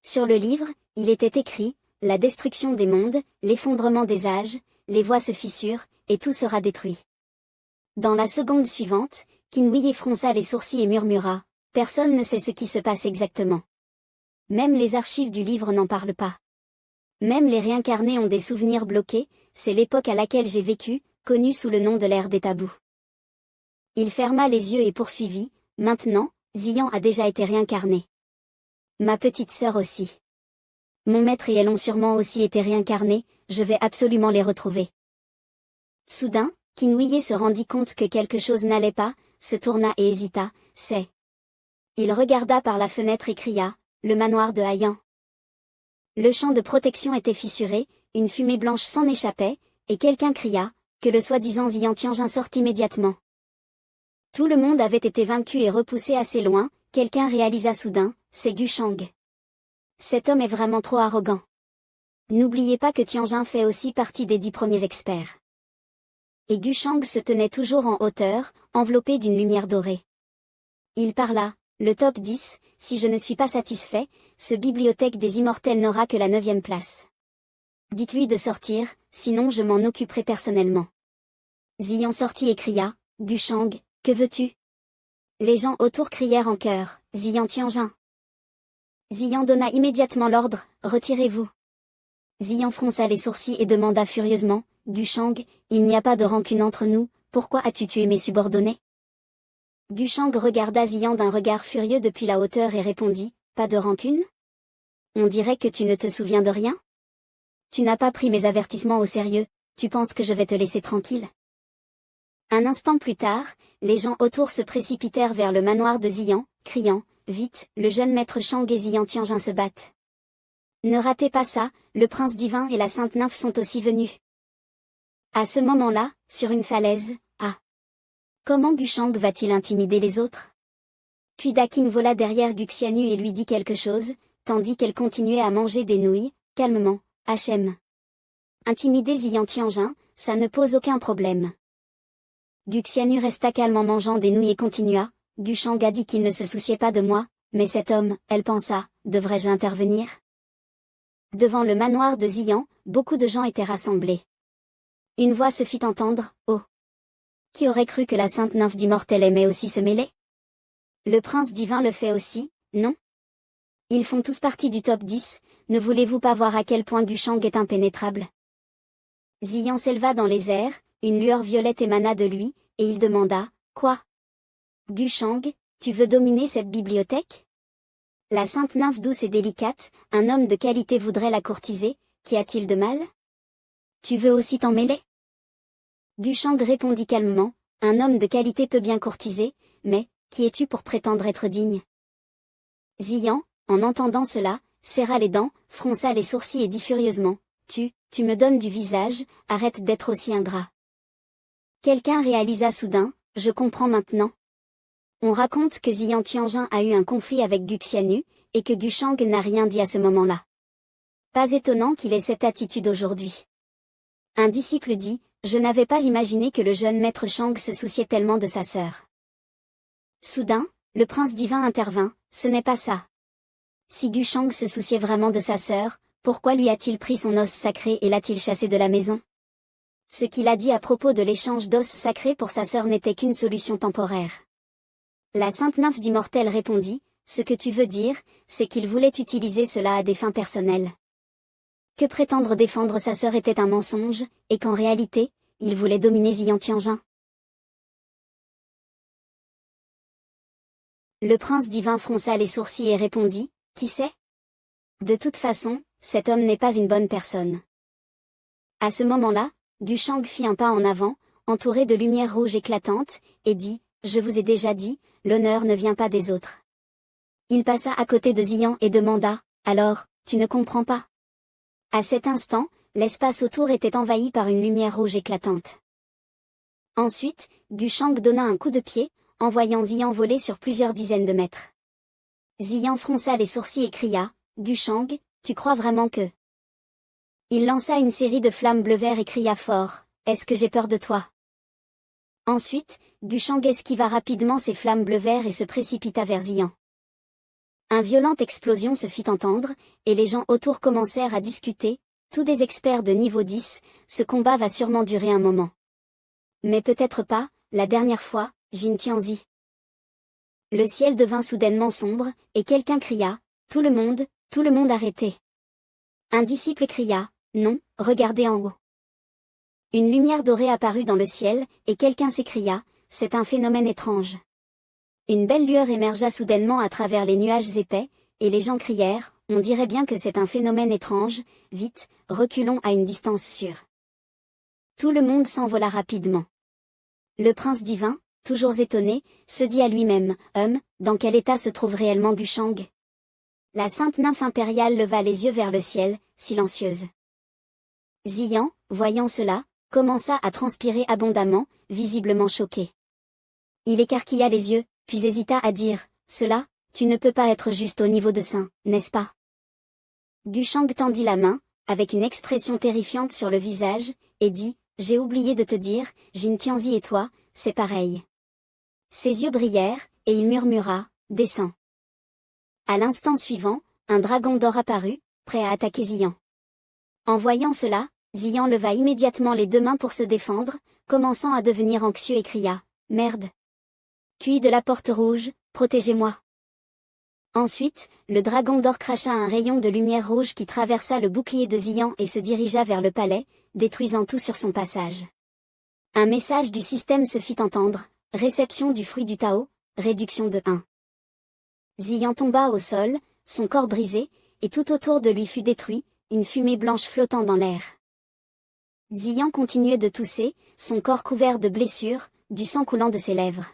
Sur le livre, il était écrit, la destruction des mondes, l'effondrement des âges, les voies se fissurent, et tout sera détruit. Dans la seconde suivante, Qin fronça les sourcils et murmura, personne ne sait ce qui se passe exactement. Même les archives du livre n'en parlent pas. Même les réincarnés ont des souvenirs bloqués, c'est l'époque à laquelle j'ai vécu, connue sous le nom de l'ère des tabous. Il ferma les yeux et poursuivit, maintenant, Xian a déjà été réincarné. Ma petite sœur aussi. Mon maître et elle ont sûrement aussi été réincarnés, je vais absolument les retrouver. Soudain, Qin se rendit compte que quelque chose n'allait pas, se tourna et hésita, c'est. Il regarda par la fenêtre et cria, le manoir de Haiyan. Le champ de protection était fissuré, une fumée blanche s'en échappait, et quelqu'un cria, que le soi-disant Xian Tianjin sorte immédiatement. Tout le monde avait été vaincu et repoussé assez loin, quelqu'un réalisa soudain, c'est Gushang. Cet homme est vraiment trop arrogant. N'oubliez pas que Tianjin fait aussi partie des 10 premiers experts. Et Gushang se tenait toujours en hauteur, enveloppé d'une lumière dorée. Il parla, le top 10, si je ne suis pas satisfait, ce bibliothèque des immortels n'aura que la 9e place. Dites-lui de sortir, sinon je m'en occuperai personnellement. Xian sortit et cria, Gushang, que veux-tu? Les gens autour crièrent en chœur, Xian Tianjin. Xian donna immédiatement l'ordre, retirez-vous. Xian fronça les sourcils et demanda furieusement, Gushang, il n'y a pas de rancune entre nous, pourquoi as-tu tué mes subordonnés? Gushang regarda Xian d'un regard furieux depuis la hauteur et répondit, pas de rancune? On dirait que tu ne te souviens de rien? Tu n'as pas pris mes avertissements au sérieux, tu penses que je vais te laisser tranquille? Un instant plus tard, les gens autour se précipitèrent vers le manoir de Xian, criant, vite, le jeune maître Shang et Xian Tianjin se battent. Ne ratez pas ça, le prince divin et la sainte nymphe sont aussi venus. À ce moment-là, sur une falaise, comment Gushang va-t-il intimider les autres? Puis Dakin vola derrière Guxianu et lui dit quelque chose, tandis qu'elle continuait à manger des nouilles, calmement, Hm. Intimider Xian Tianjin, ça ne pose aucun problème. Guxianu resta calme en mangeant des nouilles et continua, Gushang a dit qu'il ne se souciait pas de moi, mais cet homme, elle pensa, devrais-je intervenir? Devant le manoir de Xian, beaucoup de gens étaient rassemblés. Une voix se fit entendre, oh! Qui aurait cru que la sainte nymphe d'immortel aimait aussi se mêler? Le prince divin le fait aussi, non? Ils font tous partie du top 10, ne voulez-vous pas voir à quel point Gushang est impénétrable? Xian s'éleva dans les airs, une lueur violette émana de lui, et il demanda, quoi? Gushang, tu veux dominer cette bibliothèque? La sainte nymphe douce et délicate, un homme de qualité voudrait la courtiser, qu'y a-t-il de mal? Tu veux aussi t'en mêler? Gushang répondit calmement, un homme de qualité peut bien courtiser, mais, qui es-tu pour prétendre être digne? Xian, en entendant cela, serra les dents, fronça les sourcils et dit furieusement, tu me donnes du visage, arrête d'être aussi ingrat. Quelqu'un réalisa soudain, je comprends maintenant. On raconte que Xian Tianjin a eu un conflit avec Gu Xianu, et que Gu Shang n'a rien dit à ce moment-là. Pas étonnant qu'il ait cette attitude aujourd'hui. Un disciple dit, je n'avais pas imaginé que le jeune maître Shang se souciait tellement de sa sœur. Soudain, le prince divin intervint, ce n'est pas ça. Si Gu Shang se souciait vraiment de sa sœur, pourquoi lui a-t-il pris son os sacré et l'a-t-il chassé de la maison? Ce qu'il a dit à propos de l'échange d'os sacrés pour sa sœur n'était qu'une solution temporaire. La sainte nymphe d'immortel répondit, ce que tu veux dire, c'est qu'il voulait utiliser cela à des fins personnelles. Que prétendre défendre sa sœur était un mensonge, et qu'en réalité, il voulait dominer Xian Tianjin. Le prince divin fronça les sourcils et répondit, qui sait? De toute façon, cet homme n'est pas une bonne personne. À ce moment-là, Gu Shang fit un pas en avant, entouré de lumière rouge éclatante, et dit, je vous ai déjà dit, l'honneur ne vient pas des autres. Il passa à côté de Xian et demanda, alors, tu ne comprends pas? À cet instant, l'espace autour était envahi par une lumière rouge éclatante. Ensuite, Gu Shang donna un coup de pied, envoyant Xian voler sur plusieurs dizaines de mètres. Xian fronça les sourcils et cria, Gu Shang, tu crois vraiment que... Il lança une série de flammes bleu-vert et cria fort, est-ce que j'ai peur de toi? Ensuite, Gu Shang esquiva rapidement ces flammes bleu-vert et se précipita vers Xian. Une violente explosion se fit entendre, et les gens autour commencèrent à discuter, tous des experts de niveau 10, ce combat va sûrement durer un moment. Mais peut-être pas, la dernière fois, Jin Tianzi. Le ciel devint soudainement sombre, et quelqu'un cria, tout le monde arrêtez. Un disciple cria, non, regardez en haut. Une lumière dorée apparut dans le ciel, et quelqu'un s'écria, c'est un phénomène étrange. Une belle lueur émergea soudainement à travers les nuages épais, et les gens crièrent, on dirait bien que c'est un phénomène étrange, vite, reculons à une distance sûre. Tout le monde s'envola rapidement. Le prince divin, toujours étonné, se dit à lui-même, dans quel état se trouve réellement Gu Shang? La sainte nymphe impériale leva les yeux vers le ciel, silencieuse. Xian, voyant cela, commença à transpirer abondamment, visiblement choqué. Il écarquilla les yeux, puis hésita à dire, cela, tu ne peux pas être juste au niveau de Saint, n'est-ce pas? Gu Shang tendit la main, avec une expression terrifiante sur le visage, et dit, j'ai oublié de te dire, Jin Tianzi et toi, c'est pareil. Ses yeux brillèrent, et il murmura, descends. À l'instant suivant, un dragon d'or apparut, prêt à attaquer Xian. En voyant cela, Xian leva immédiatement les deux mains pour se défendre, commençant à devenir anxieux et cria, merde. Puis de la porte rouge, protégez-moi. Ensuite, le dragon d'or cracha un rayon de lumière rouge qui traversa le bouclier de Xian et se dirigea vers le palais, détruisant tout sur son passage. Un message du système se fit entendre, réception du fruit du Tao, réduction de 1. Xian tomba au sol, son corps brisé, et tout autour de lui fut détruit, une fumée blanche flottant dans l'air. Xian continuait de tousser, son corps couvert de blessures, du sang coulant de ses lèvres.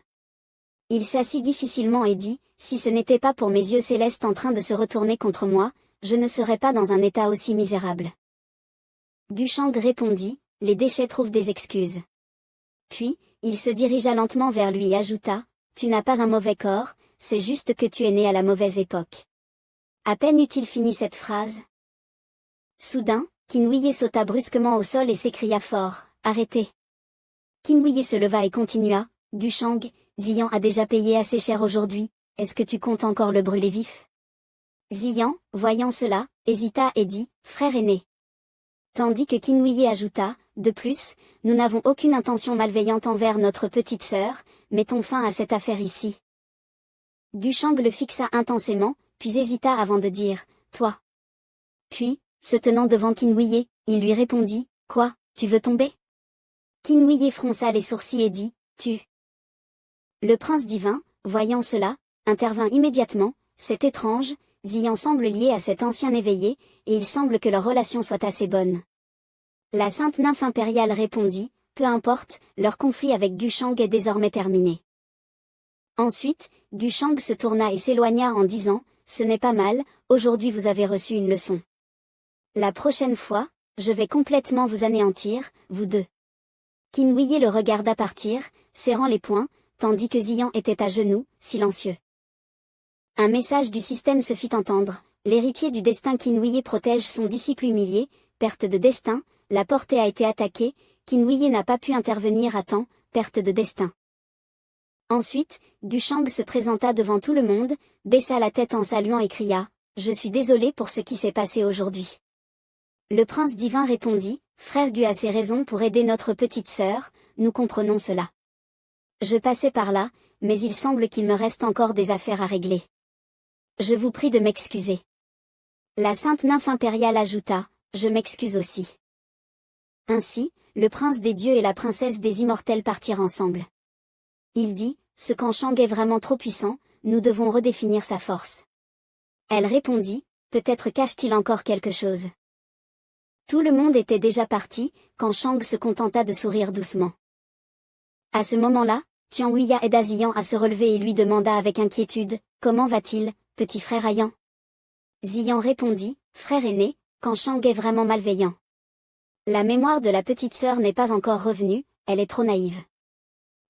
Il s'assit difficilement et dit, si ce n'était pas pour mes yeux célestes en train de se retourner contre moi, je ne serais pas dans un état aussi misérable. Gu Shang répondit, les déchets trouvent des excuses. Puis, il se dirigea lentement vers lui et ajouta, tu n'as pas un mauvais corps, c'est juste que tu es né à la mauvaise époque. À peine eut-il fini cette phrase. Soudain, Qin Huiye sauta brusquement au sol et s'écria fort, arrêtez. Qin Huiye se leva et continua, Gu Shang, Xian a déjà payé assez cher aujourd'hui, est-ce que tu comptes encore le brûler vif? Xian, voyant cela, hésita et dit, frère aîné. Tandis que Qin Huiye ajouta, de plus, nous n'avons aucune intention malveillante envers notre petite sœur, mettons fin à cette affaire ici. Gu Shang le fixa intensément, puis hésita avant de dire, toi. Puis, se tenant devant Qin Huiye, il lui répondit, quoi, tu veux tomber? Qin Huiye fronça les sourcils et dit, tu. Le prince divin, voyant cela, intervint immédiatement, c'est étrange, Xian semble lié à cet ancien éveillé, et il semble que leur relation soit assez bonne. La sainte nymphe impériale répondit, peu importe, leur conflit avec Gu Shang est désormais terminé. Ensuite, Gu Shang se tourna et s'éloigna en disant, ce n'est pas mal, aujourd'hui vous avez reçu une leçon. La prochaine fois, je vais complètement vous anéantir, vous deux. Qin Huiye le regarda partir, serrant les poings, tandis que Ziyan était à genoux, silencieux. Un message du système se fit entendre, l'héritier du destin Qinhuiye protège son disciple humilié, perte de destin, la portée a été attaquée, Qinhuiye n'a pas pu intervenir à temps, perte de destin. Ensuite, Gushang se présenta devant tout le monde, baissa la tête en saluant et cria « Je suis désolé pour ce qui s'est passé aujourd'hui. » Le prince divin répondit « Frère Gu a ses raisons pour aider notre petite sœur, nous comprenons cela. Je passais par là, mais il semble qu'il me reste encore des affaires à régler. Je vous prie de m'excuser. » La sainte nymphe impériale ajouta « Je m'excuse aussi. » Ainsi, le prince des dieux et la princesse des immortels partirent ensemble. Il dit « Ce Kanshang est vraiment trop puissant, nous devons redéfinir sa force. » Elle répondit « Peut-être cache-t-il encore quelque chose. » Tout le monde était déjà parti, Kanshang se contenta de sourire doucement. À ce moment-là, Tianhuiya aida Ziyan à se relever et lui demanda avec inquiétude « Comment va-t-il, petit frère Ayan ?» Ziyan répondit « Frère aîné, Kanshang est vraiment malveillant. La mémoire de la petite sœur n'est pas encore revenue, elle est trop naïve.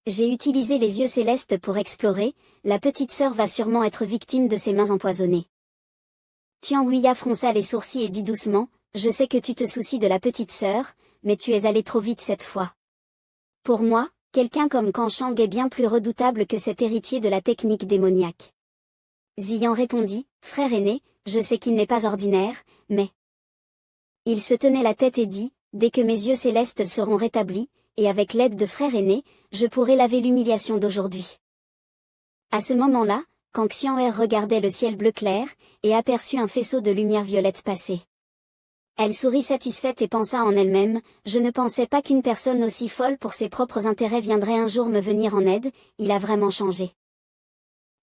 J'ai utilisé les yeux célestes pour explorer, la petite sœur va sûrement être victime de ses mains empoisonnées. » Tianhuiya fronça les sourcils et dit doucement « Je sais que tu te soucies de la petite sœur, mais tu es allé trop vite cette fois. Pour moi, quelqu'un comme Kanshang est bien plus redoutable que cet héritier de la technique démoniaque. » Ziyan répondit « Frère aîné, je sais qu'il n'est pas ordinaire, mais... » Il se tenait la tête et dit « Dès que mes yeux célestes seront rétablis, et avec l'aide de frère aîné, je pourrai laver l'humiliation d'aujourd'hui. » À ce moment-là, Kang Xian'er regardait le ciel bleu clair, et aperçut un faisceau de lumière violette passer. Elle sourit satisfaite et pensa en elle-même, « Je ne pensais pas qu'une personne aussi folle pour ses propres intérêts viendrait un jour me venir en aide, il a vraiment changé. »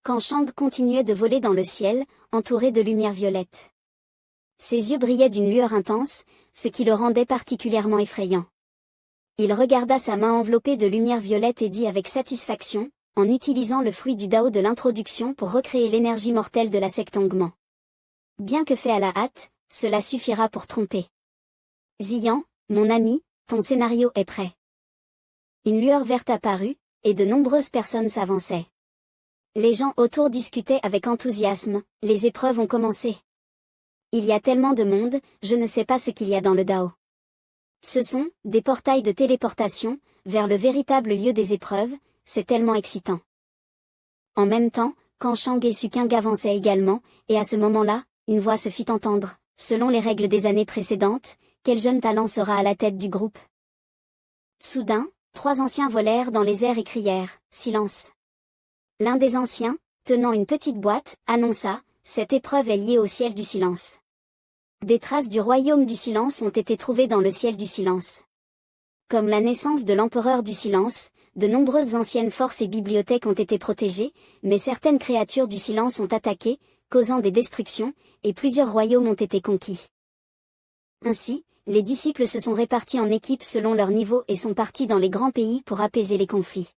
Kanshang continuait de voler dans le ciel, entouré de lumière violette. Ses yeux brillaient d'une lueur intense, ce qui le rendait particulièrement effrayant. Il regarda sa main enveloppée de lumière violette et dit avec satisfaction, en utilisant le fruit du Dao de l'introduction pour recréer l'énergie mortelle de la secte Angman. Bien que fait à la hâte, cela suffira pour tromper. Ziyan, mon ami, ton scénario est prêt. Une lueur verte apparut, et de nombreuses personnes s'avançaient. Les gens autour discutaient avec enthousiasme, les épreuves ont commencé. Il y a tellement de monde, je ne sais pas ce qu'il y a dans le Dao. Ce sont des portails de téléportation, vers le véritable lieu des épreuves, c'est tellement excitant. En même temps, Kanshang et Suking avançaient également, et à ce moment-là, une voix se fit entendre, selon les règles des années précédentes, quel jeune talent sera à la tête du groupe. Soudain, 3 anciens volèrent dans les airs et crièrent, silence. L'un des anciens, tenant une petite boîte, annonça, cette épreuve est liée au ciel du silence. Des traces du royaume du silence ont été trouvées dans le ciel du silence. Comme la naissance de l'empereur du silence, de nombreuses anciennes forces et bibliothèques ont été protégées, mais certaines créatures du silence ont attaqué, causant des destructions, et plusieurs royaumes ont été conquis. Ainsi, les disciples se sont répartis en équipes selon leur niveau et sont partis dans les grands pays pour apaiser les conflits.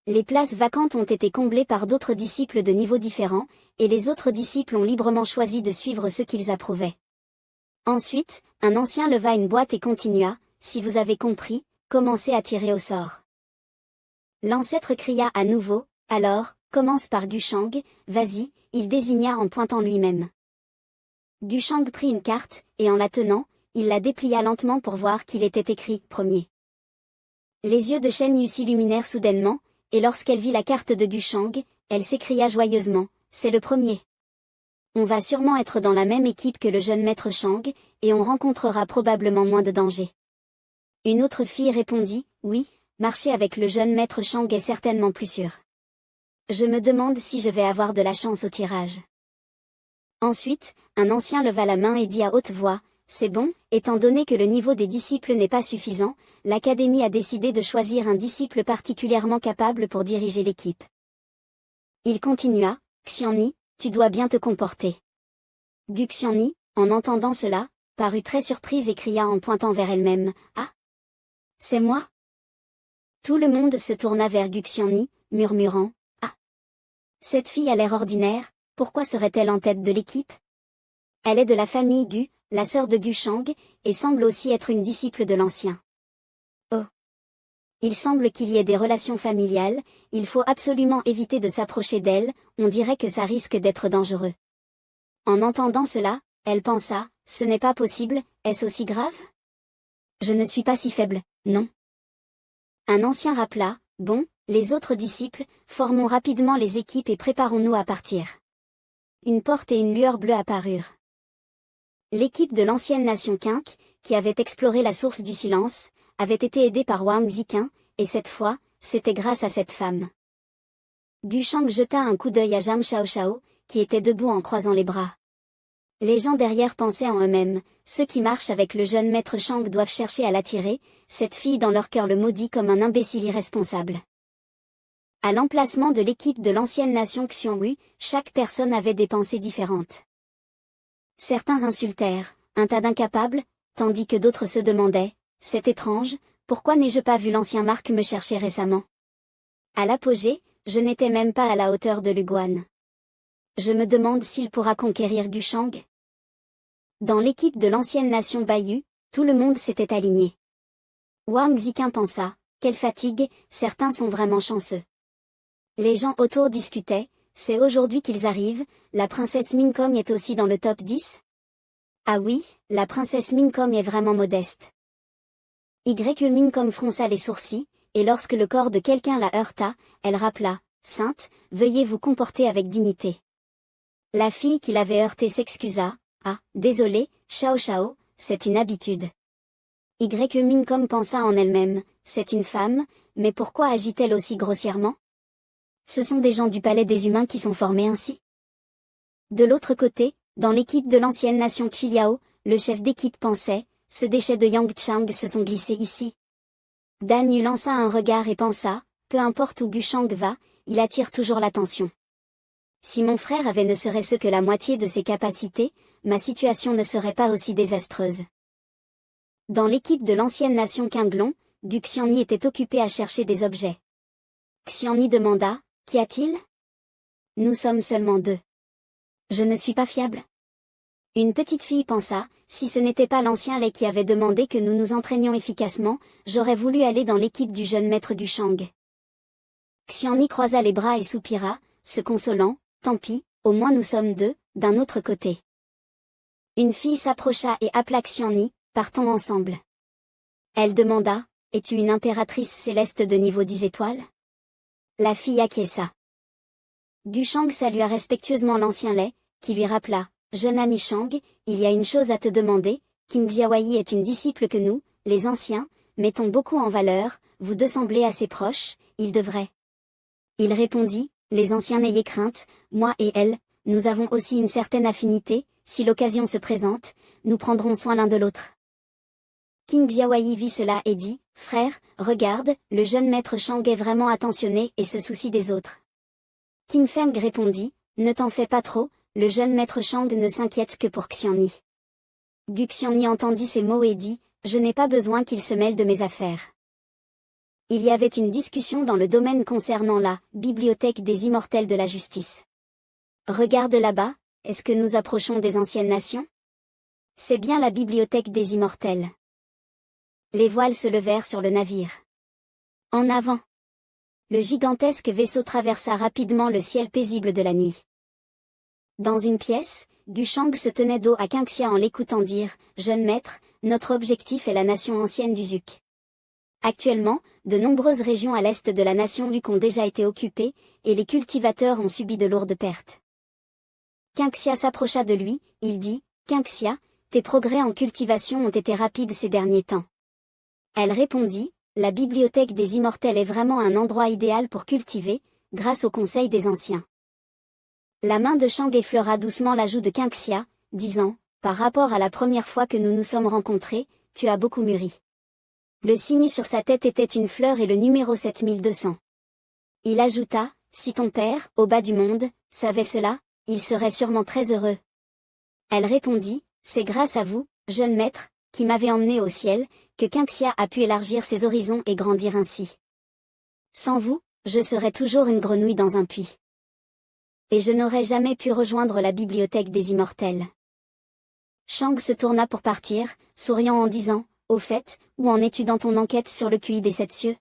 Les places vacantes ont été comblées par d'autres disciples de niveaux différents, et les autres disciples ont librement choisi de suivre ceux qu'ils approuvaient. Ensuite, un ancien leva une boîte et continua, « Si vous avez compris, commencez à tirer au sort. » L'ancêtre cria à nouveau, « Alors, commence par Gushang, vas-y », il désigna en pointant lui-même. Gushang prit une carte, et en la tenant, il la déplia lentement pour voir qu'il était écrit « Premier ». Les yeux de Shen Yu s'illuminèrent soudainement, et lorsqu'elle vit la carte de Gushang, elle s'écria joyeusement, « C'est le premier. On va sûrement être dans la même équipe que le jeune maître Shang, et on rencontrera probablement moins de danger. » Une autre fille répondit, « Oui, marcher avec le jeune maître Shang est certainement plus sûr. Je me demande si je vais avoir de la chance au tirage. » Ensuite, un ancien leva la main et dit à haute voix, « C'est bon, étant donné que le niveau des disciples n'est pas suffisant, l'Académie a décidé de choisir un disciple particulièrement capable pour diriger l'équipe. » Il continua, « Xianni, tu dois bien te comporter. » Gu Xianni, en entendant cela, parut très surprise et cria en pointant vers elle-même, « Ah! C'est moi ?» Tout le monde se tourna vers Gu Xianni, murmurant, « Ah! Cette fille a l'air ordinaire, pourquoi serait-elle en tête de l'équipe? Elle est de la famille Gu, la sœur de Gushang, et semble aussi être une disciple de l'ancien. » Oh! Il semble qu'il y ait des relations familiales, il faut absolument éviter de s'approcher d'elle, on dirait que ça risque d'être dangereux. En entendant cela, elle pensa, ce n'est pas possible, est-ce aussi grave? Je ne suis pas si faible, non. Un ancien rappela, bon, les autres disciples, formons rapidement les équipes et préparons-nous à partir. Une porte et une lueur bleue apparurent. L'équipe de l'ancienne nation Qing, qui avait exploré la source du silence, avait été aidée par Wang Ziqin, et cette fois, c'était grâce à cette femme. Gu Shang jeta un coup d'œil à Zhang Xiaoxiao, qui était debout en croisant les bras. Les gens derrière pensaient en eux-mêmes, ceux qui marchent avec le jeune maître Shang doivent chercher à l'attirer, cette fille dans leur cœur le maudit comme un imbécile irresponsable. À l'emplacement de l'équipe de l'ancienne nation Xiongnu, chaque personne avait des pensées différentes. Certains insultèrent, un tas d'incapables, tandis que d'autres se demandaient, c'est étrange, pourquoi n'ai-je pas vu l'ancien Marc me chercher récemment? À l'apogée, je n'étais même pas à la hauteur de Luguan. Je me demande s'il pourra conquérir Gu Shang. Dans l'équipe de l'ancienne nation Baiyu, tout le monde s'était aligné. Wang Ziqin pensa, quelle fatigue, certains sont vraiment chanceux. Les gens autour discutaient, c'est aujourd'hui qu'ils arrivent, la princesse Minkong est aussi dans le top 10? Ah oui, la princesse Minkong est vraiment modeste. Minkong fronça les sourcils, et lorsque le corps de quelqu'un la heurta, elle rappela, Sainte, veuillez vous comporter avec dignité. La fille qui l'avait heurté s'excusa, ah, désolé, Xiao Xiao, c'est une habitude. Minkong pensa en elle-même, c'est une femme, mais pourquoi agit-elle aussi grossièrement? Ce sont des gens du palais des humains qui sont formés ainsi. De l'autre côté, dans l'équipe de l'ancienne nation Chiliao, le chef d'équipe pensait, ce déchet de Yang Chang se sont glissés ici. Dan Yu lança un regard et pensa, peu importe où Gu Shang va, il attire toujours l'attention. Si mon frère avait ne serait-ce que la moitié de ses capacités, ma situation ne serait pas aussi désastreuse. Dans l'équipe de l'ancienne nation Qinglong, Gu Xianni était occupé à chercher des objets. Xianni demanda, qu'y a-t-il? Nous sommes seulement deux. Je ne suis pas fiable. Une petite fille pensa, si ce n'était pas l'ancien lait qui avait demandé que nous nous entraînions efficacement, j'aurais voulu aller dans l'équipe du jeune maître Gu Shang. Xianni croisa les bras et soupira, se consolant, tant pis, au moins nous sommes deux, d'un autre côté. Une fille s'approcha et appela Xianni, partons ensemble. Elle demanda, es-tu une impératrice céleste de niveau 10 étoiles? La fille acquiesça. Gu Shang salua respectueusement l'ancien lait, qui lui rappela, jeune ami Shang, il y a une chose à te demander, King Xiaowei est une disciple que nous, les anciens, mettons beaucoup en valeur, vous deux semblez assez proches, il devrait. Il répondit, les anciens n'ayez crainte, moi et elle, nous avons aussi une certaine affinité, si l'occasion se présente, nous prendrons soin l'un de l'autre. King Xiaowei vit cela et dit, frère, regarde, le jeune maître Shang est vraiment attentionné et se soucie des autres. King Feng répondit, ne t'en fais pas trop, le jeune maître Shang ne s'inquiète que pour Xianni. Gu Xianni entendit ces mots et dit, je n'ai pas besoin qu'il se mêle de mes affaires. Il y avait une discussion dans le domaine concernant la bibliothèque des immortels de la justice. Regarde là-bas, est-ce que nous approchons des anciennes nations? C'est bien la bibliothèque des immortels. Les voiles se levèrent sur le navire. En avant. Le gigantesque vaisseau traversa rapidement le ciel paisible de la nuit. Dans une pièce, Gu Shang se tenait dos à Qingxia en l'écoutant dire, jeune maître, notre objectif est la nation ancienne du Zuk. Actuellement, de nombreuses régions à l'est de la nation Zuk ont déjà été occupées, et les cultivateurs ont subi de lourdes pertes. Qingxia s'approcha de lui, il dit, Qingxia, tes progrès en cultivation ont été rapides ces derniers temps. Elle répondit, la bibliothèque des immortels est vraiment un endroit idéal pour cultiver, grâce au conseil des anciens. La main de Shang effleura doucement la joue de Qingxia, disant, par rapport à la première fois que nous nous sommes rencontrés, tu as beaucoup mûri. Le signe sur sa tête était une fleur et le numéro 7200. Il ajouta, si ton père, au bas du monde, savait cela, il serait sûrement très heureux. Elle répondit, c'est grâce à vous, jeune maître, qui m'avez emmené au ciel, que Qingxia a pu élargir ses horizons et grandir ainsi. Sans vous, je serais toujours une grenouille dans un puits. Et je n'aurais jamais pu rejoindre la bibliothèque des immortels. Shang se tourna pour partir, souriant en disant, au fait, où en es-tu dans ton enquête sur le QI des 7 cieux?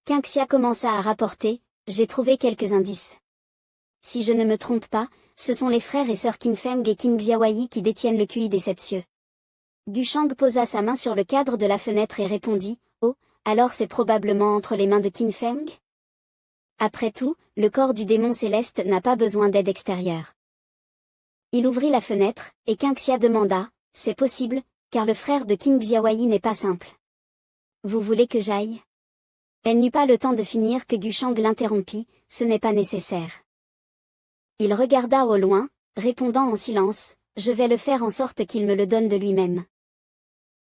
Qingxia commença à rapporter, j'ai trouvé quelques indices. Si je ne me trompe pas, ce sont les frères et sœurs Qin Feng et Qin Xiaowei qui détiennent le QI des 7 cieux. Gu Shang posa sa main sur le cadre de la fenêtre et répondit, oh, alors c'est probablement entre les mains de Qin Feng? Après tout, le corps du démon céleste n'a pas besoin d'aide extérieure. Il ouvrit la fenêtre, et Qingxia demanda, c'est possible, car le frère de Qin Xiaowei n'est pas simple. Vous voulez que j'aille? Elle n'eut pas le temps de finir que Gu Shang l'interrompit, ce n'est pas nécessaire. Il regarda au loin, répondant en silence, je vais le faire en sorte qu'il me le donne de lui-même.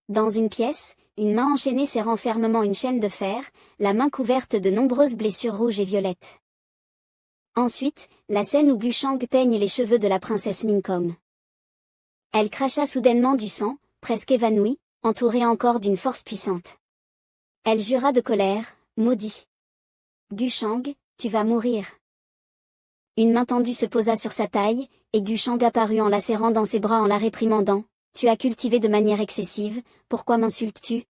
Dans une pièce, une main enchaînée serrant fermement une chaîne de fer, la main couverte de nombreuses blessures rouges et violettes. Ensuite, la scène où Gu Shang peigne les cheveux de la princesse Minkom. Elle cracha soudainement du sang, presque évanouie, entourée encore d'une force puissante. Elle jura de colère, maudit. Gu Shang, tu vas mourir. Une main tendue se posa sur sa taille, et Gu Shang apparut en la serrant dans ses bras en la réprimandant. Tu as cultivé de manière excessive, pourquoi m'insultes-tu?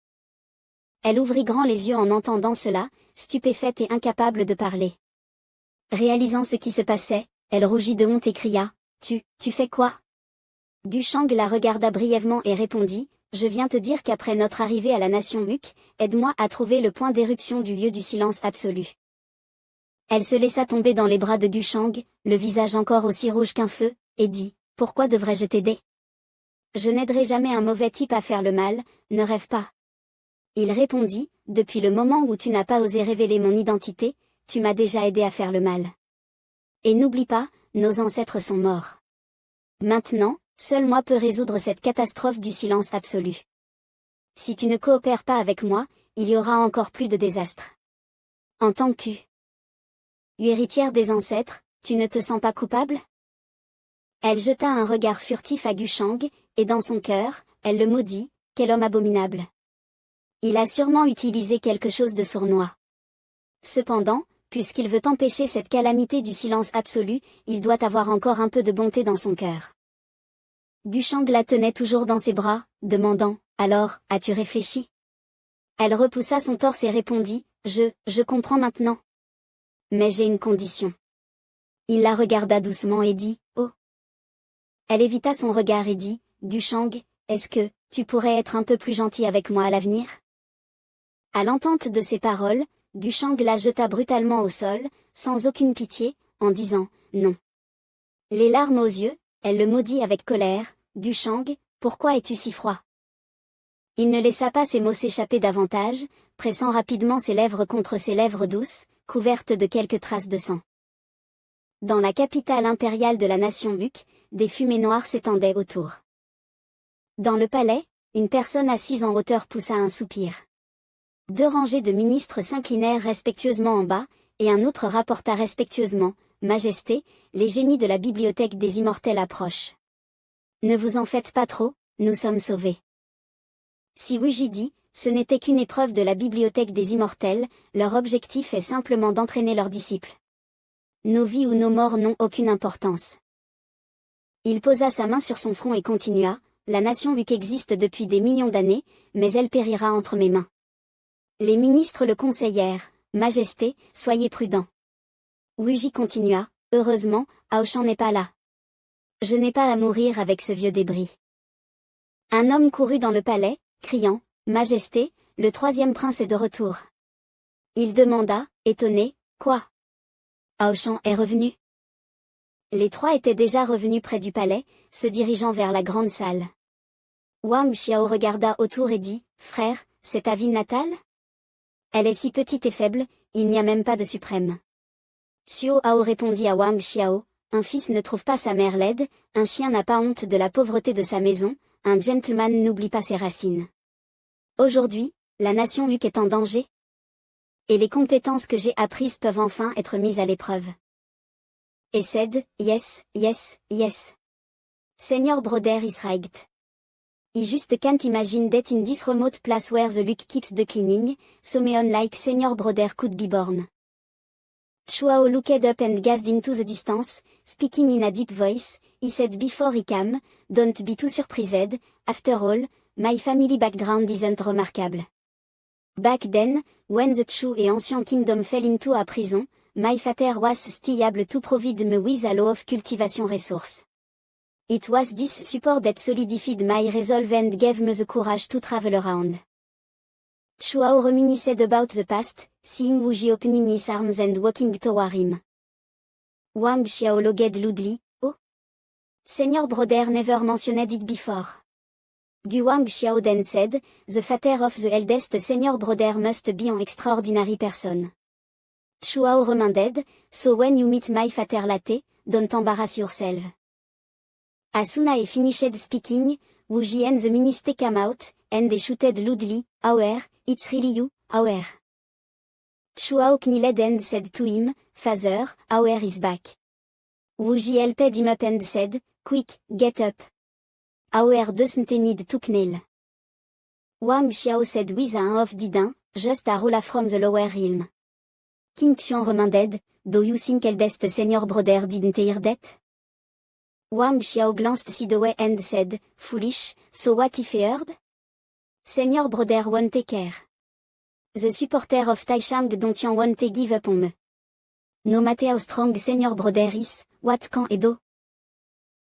Elle ouvrit grand les yeux en entendant cela, stupéfaite et incapable de parler. Réalisant ce qui se passait, elle rougit de honte et cria, tu fais quoi? Gu Shang la regarda brièvement et répondit, je viens te dire qu'après notre arrivée à la nation Muk, aide-moi à trouver le point d'éruption du lieu du silence absolu. Elle se laissa tomber dans les bras de Gu Shang, le visage encore aussi rouge qu'un feu, et dit, pourquoi devrais-je t'aider? Je n'aiderai jamais un mauvais type à faire le mal, ne rêve pas. Il répondit, depuis le moment où tu n'as pas osé révéler mon identité, tu m'as déjà aidé à faire le mal. Et n'oublie pas, nos ancêtres sont morts. Maintenant, seul moi peux résoudre cette catastrophe du silence absolu. Si tu ne coopères pas avec moi, il y aura encore plus de désastres. En tant que héritière des ancêtres, tu ne te sens pas coupable? Elle jeta un regard furtif à Gu Shang, et dans son cœur, elle le maudit, quel homme abominable. Il a sûrement utilisé quelque chose de sournois. Cependant, puisqu'il veut empêcher cette calamité du silence absolu, il doit avoir encore un peu de bonté dans son cœur. Gu Shang la tenait toujours dans ses bras, demandant, alors, as-tu réfléchi? Elle repoussa son torse et répondit, je comprends maintenant. Mais j'ai une condition. Il la regarda doucement et dit, oh. Elle évita son regard et dit, Gu Shang, est-ce que, tu pourrais être un peu plus gentil avec moi à l'avenir? À l'entente de ces paroles, Gu Shang la jeta brutalement au sol, sans aucune pitié, en disant, non. Les larmes aux yeux, elle le maudit avec colère, Gu Shang, pourquoi es-tu si froid? Il ne laissa pas ces mots s'échapper davantage, pressant rapidement ses lèvres contre ses lèvres douces, couvertes de quelques traces de sang. Dans la capitale impériale de la nation Muk, des fumées noires s'étendaient autour. Dans le palais, une personne assise en hauteur poussa un soupir. 2 rangées de ministres s'inclinèrent respectueusement en bas, et un autre rapporta respectueusement, Majesté, les génies de la bibliothèque des immortels approchent. Ne vous en faites pas trop, nous sommes sauvés. Si Wuji dit, ce n'était qu'une épreuve de la bibliothèque des immortels, leur objectif est simplement d'entraîner leurs disciples. Nos vies ou nos morts n'ont aucune importance. Il posa sa main sur son front et continua, la nation Muk existe depuis des millions d'années, mais elle périra entre mes mains. Les ministres le conseillèrent, Majesté, soyez prudent. Wuji continua, heureusement, Aoshan n'est pas là. Je n'ai pas à mourir avec ce vieux débris. Un homme courut dans le palais, criant, Majesté, le 3e prince est de retour. Il demanda, étonné, quoi? Aoshan est revenu. Les 3 étaient déjà revenus près du palais, se dirigeant vers la grande salle. Wang Xiao regarda autour et dit, frère, c'est ta ville natale? Elle est si petite et faible, il n'y a même pas de suprême. Xiao Hao répondit à Wang Xiao, un fils ne trouve pas sa mère laide, un chien n'a pas honte de la pauvreté de sa maison, un gentleman n'oublie pas ses racines. Aujourd'hui, la nation Muk est en danger. Et les compétences que j'ai apprises peuvent enfin être mises à l'épreuve. Et said, yes, yes, yes. Senior Broder is right. I just can't imagine that in this remote place where the luck keeps declining, someone like Senior Broder could be born. Chuao looked up and gazed into the distance, speaking in a deep voice, he said before he came, don't be too surprised, after all, my family background isn't remarkable. Back then, when the Chu et Ancient Kingdom fell into a prison, my father was still able to provide me with a lot of cultivation resource. It was this support that solidified my resolve and gave me the courage to travel around. Chuao reminisced about the past, seeing Wu Ji opening his arms and walking toward him. Wang Xiao looked loudly, oh. Senior brother never mentioned it before. Gu Wang Xiao then said, the father of the eldest senior brother must be an extraordinary person. Chuao reminded, so when you meet my father latte, don't embarrass yourself. As soon as he finished speaking, Wu Ji and the minister came out, and they shouted loudly, "Our, it's really you, our." Chuao knelt and said to him, "Father, our is back." Wu Ji helped him up and said, "Quick, get up. Our doesn't need to kneel." Wang Xiao said with an off didn't, just a roll from the lower realm. King Xiong reminded, "Do you think eldest senior brother didn't hear that?" Wang Xiao glanced sideways and said, "Foolish, so what if he heard? Senior brother won't take care. The supporter of Taishang don't want to give up on me. No matter how strong senior brother is, what can he do?"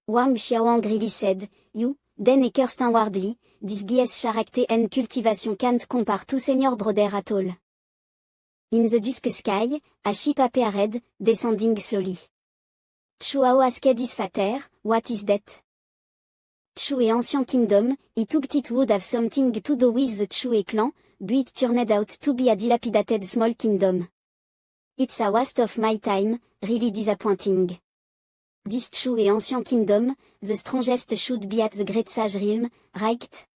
Wang Xiao angrily said, "You, then a cursed inwardly, this guy's character and cultivation can't compare to senior brother at all." In the dusk sky, a ship appeared, descending slowly. Chuao asked his father, "What is that?" Chu et Ancient Kingdom, he took it would have something to do with the Chu clan, but it turned out to be a dilapidated small kingdom. It's a waste of my time, really disappointing. This Chu et Ancient Kingdom, the strongest should be at the Great Sage Realm, right?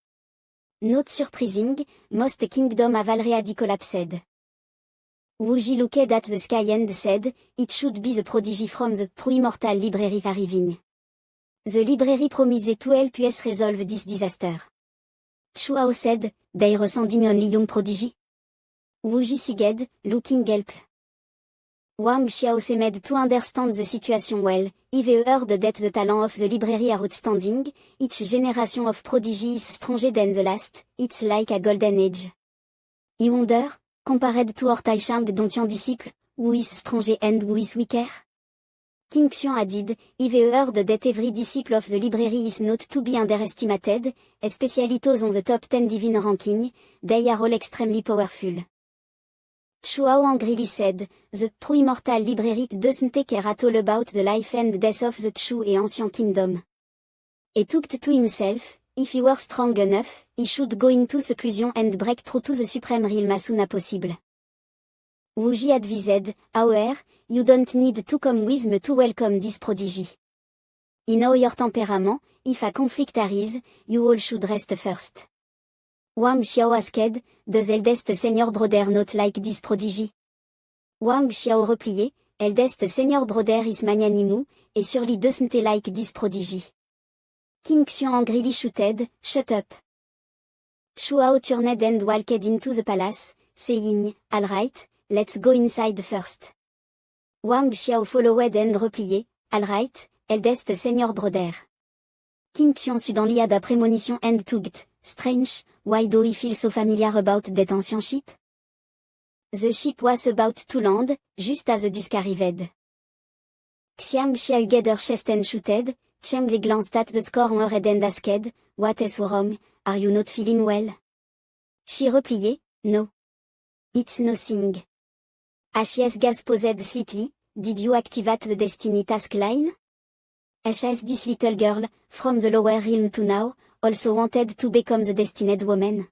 Not surprising, most kingdom have already collapsed. Wu Ji looked at the sky and said, "It should be the prodigy from the True Immortal Library arriving. The library promised to help us resolve this disaster." Chuao said, "They're sending only young prodigy?" Wu Ji sighed, looking help. Wang Xiao seemed to understand the situation well. I've heard that the talent of the library are outstanding, each generation of prodigy is stronger than the last, it's like a golden age. I wonder, compared to our Taishang Dontian disciple, who is stronger and who is weaker? King Xiong added, "I've heard that every disciple of the library is not to be underestimated, especially those on the top 10 divine ranking, they are all extremely powerful." Chuao angrily said, "The True Immortal Library doesn't care at all about the life and death of the Chu et Ancient Kingdom." He took to himself, if he were strong enough, he should go into seclusion and break through to the Supreme Realm as soon as possible. Wu Ji advised, "However, you don't need to come with me to welcome this prodigy. I know your temperament, if a conflict arises, you all should rest first." Wang Xiao asked, "Does eldest senior brother not like this prodigy?" Wang Xiao replied, "Eldest senior brother is magnanimous, et surely doesn't like this prodigy." King Xiong angrily shouted, "Shut up." Chuao turned and walked into the palace, saying, "All right, let's go inside first." Wang Xiao followed and replied, "All right, eldest senior brother." King Xiong suddenly had a premonition and tugged, "Strange, why do I feel so familiar about that ancient ship?" The ship was about to land, just as the dusk arrived. Xiang Xia gathered her chest and shouted. Cheng Li glanced at the score on her head and asked, "What is wrong, are you not feeling well?" She replied, "No. It's nothing." Ashies gasped slightly, "Did you activate the destiny task line?" Ashies, this little girl, from the lower realm to now, also wanted to become the destined woman.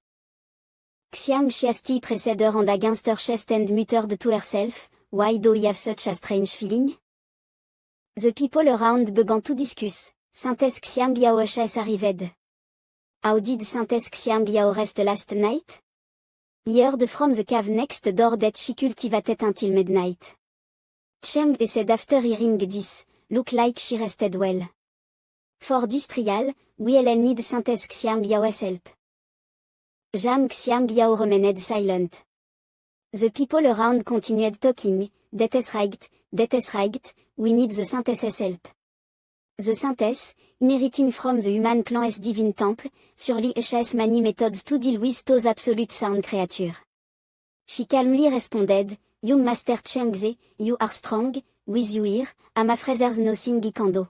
Xiang Xia pressed her hand against her chest and muttered to herself, "Why do you have such a strange feeling?" The people around began to discuss. Saintess Xiang Yao has arrived. How did Saintess Xiang Yao rest last night? He heard from the cave next door that she cultivated until midnight. Cheng said after hearing this, "Look like she rested well. For this trial, we'll need Saintess Xiang Yao's help." Zhang Xiang Yao remained silent. The people around continued talking, "That is right, we need the Saintess's help." The Saintess, inheriting from the human clan's divine temple, surely has many methods to deal with those absolute sound creatures. She calmly responded, Young Master Chengze, you are strong, with you here, ama Fraser's nothing ikando.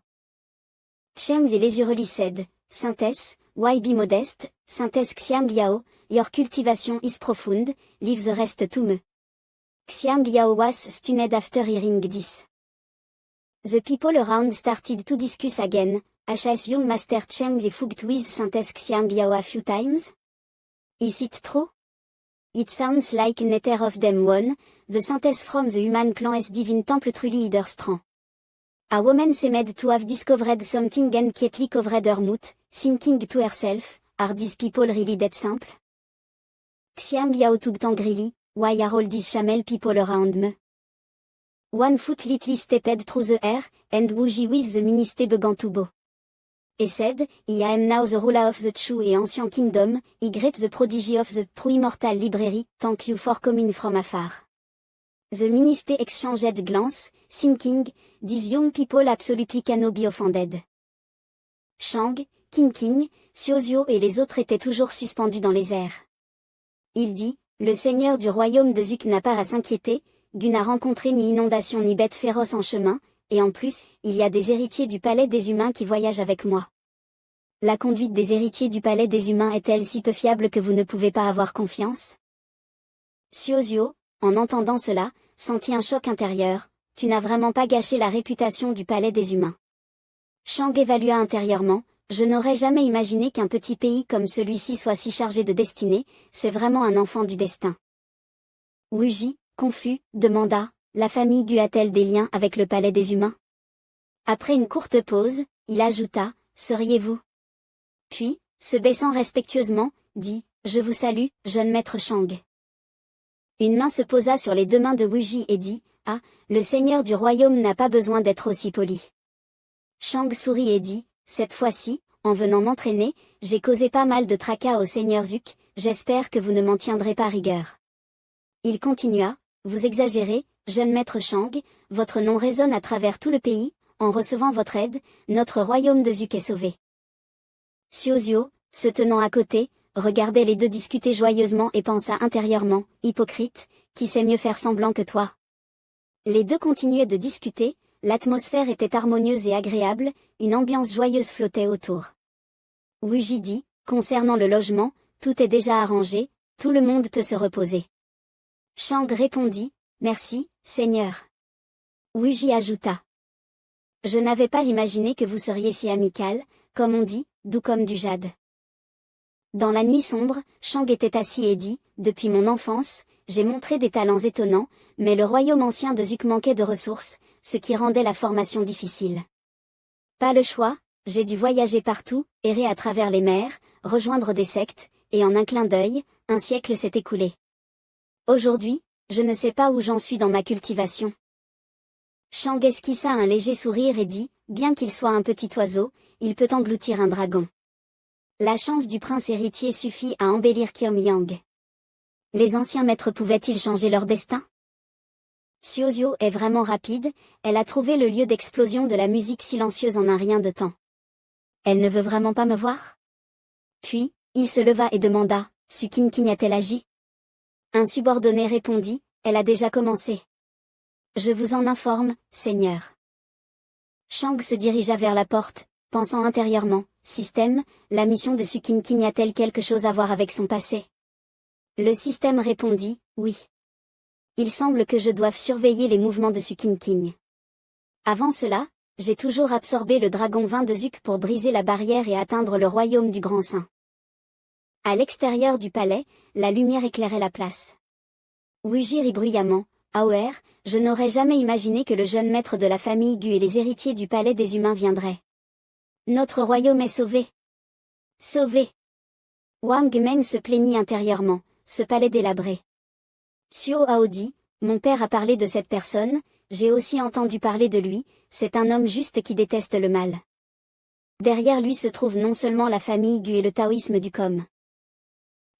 Chengze les yeux said, Synthèse, why be modest, Synthèse Xiang Liao, your cultivation is profound, leave the rest to me. Xiang Liao was stunned after hearing this. The people around started to discuss again, has young Master Chengze fucked with Synthèse Xiang Liao a few times? Is it true? It sounds like neither of them one, the Synthèse from the human clan is divine temple truly either strong. A woman seemed to have discovered something and quietly covered her mouth, thinking to herself, are these people really that simple? Xiang Liao tugged angrily, why are all these chamel people around me? One foot lightly stepped through the air, and Wu Ji with the minister began to bow. He said, I am now the ruler of the true and ancient kingdom, I greet the prodigy of the true immortal library, thank you for coming from afar. The minister exchanged glance, thinking, these young people absolutely cannot be offended. Shang, King, Xiuzio et les autres étaient toujours suspendus dans les airs. Il dit, le seigneur du royaume de Zuk n'a pas à s'inquiéter, Gu n'a rencontré ni inondation ni bête féroce en chemin, et en plus, il y a des héritiers du palais des humains qui voyagent avec moi. La conduite des héritiers du palais des humains est-elle si peu fiable que vous ne pouvez pas avoir confiance? Xiuzio, en entendant cela, sentit un choc intérieur, tu n'as vraiment pas gâché la réputation du palais des humains. Shang évalua intérieurement, je n'aurais jamais imaginé qu'un petit pays comme celui-ci soit si chargé de destinée, c'est vraiment un enfant du destin. Wu Ji, confus, demanda, la famille Gu a-t-elle des liens avec le palais des humains? Après une courte pause, il ajouta, seriez-vous? Puis, se baissant respectueusement, dit, je vous salue, jeune maître Shang. Une main se posa sur les deux mains de Wu Ji et dit, ah, le seigneur du royaume n'a pas besoin d'être aussi poli. Shang sourit et dit, cette fois-ci, en venant m'entraîner, j'ai causé pas mal de tracas au seigneur Zuk, j'espère que vous ne m'en tiendrez pas rigueur. Il continua, vous exagérez, jeune maître Shang, votre nom résonne à travers tout le pays, en recevant votre aide, notre royaume de Zuk est sauvé. Xiuzio, se tenant à côté, regardait les deux discuter joyeusement et pensa intérieurement, hypocrite, qui sait mieux faire semblant que toi. Les deux continuaient de discuter, l'atmosphère était harmonieuse et agréable, une ambiance joyeuse flottait autour. Wu Ji dit, concernant le logement, tout est déjà arrangé, tout le monde peut se reposer. Shang répondit, merci, seigneur. Wu Ji ajouta. Je n'avais pas imaginé que vous seriez si amical, comme on dit, doux comme du jade. Dans la nuit sombre, Shang était assis et dit, depuis mon enfance, j'ai montré des talents étonnants, mais le royaume ancien de Zuk manquait de ressources, ce qui rendait la formation difficile. Pas le choix, j'ai dû voyager partout, errer à travers les mers, rejoindre des sectes, et en un clin d'œil, un siècle s'est écoulé. Aujourd'hui, je ne sais pas où j'en suis dans ma cultivation. Shang esquissa un léger sourire et dit, bien qu'il soit un petit oiseau, il peut engloutir un dragon. La chance du prince héritier suffit à embellir Pyongyang. Les anciens maîtres pouvaient-ils changer leur destin? Xiuzio est vraiment rapide, elle a trouvé le lieu d'explosion de la musique silencieuse en un rien de temps. Elle ne veut vraiment pas me voir? Puis, il se leva et demanda, Su King a-t-elle agi? Un subordonné répondit, elle a déjà commencé. Je vous en informe, seigneur. Shang se dirigea vers la porte, pensant intérieurement, système, la mission de Su King a-t-elle quelque chose à voir avec son passé? Le système répondit, oui. Il semble que je doive surveiller les mouvements de Su King. Avant cela, j'ai toujours absorbé le dragon 20 de Zuk pour briser la barrière et atteindre le royaume du Grand Saint. À l'extérieur du palais, la lumière éclairait la place. Wu Ji rit bruyamment, Aoer, je n'aurais jamais imaginé que le jeune maître de la famille Gu et les héritiers du palais des humains viendraient. Notre royaume est sauvé. Sauvé. Wang Meng se plaignit intérieurement, ce palais délabré. Xiao Hao dit, mon père a parlé de cette personne, j'ai aussi entendu parler de lui, c'est un homme juste qui déteste le mal. Derrière lui se trouve non seulement la famille Gu et le taoïsme du Com.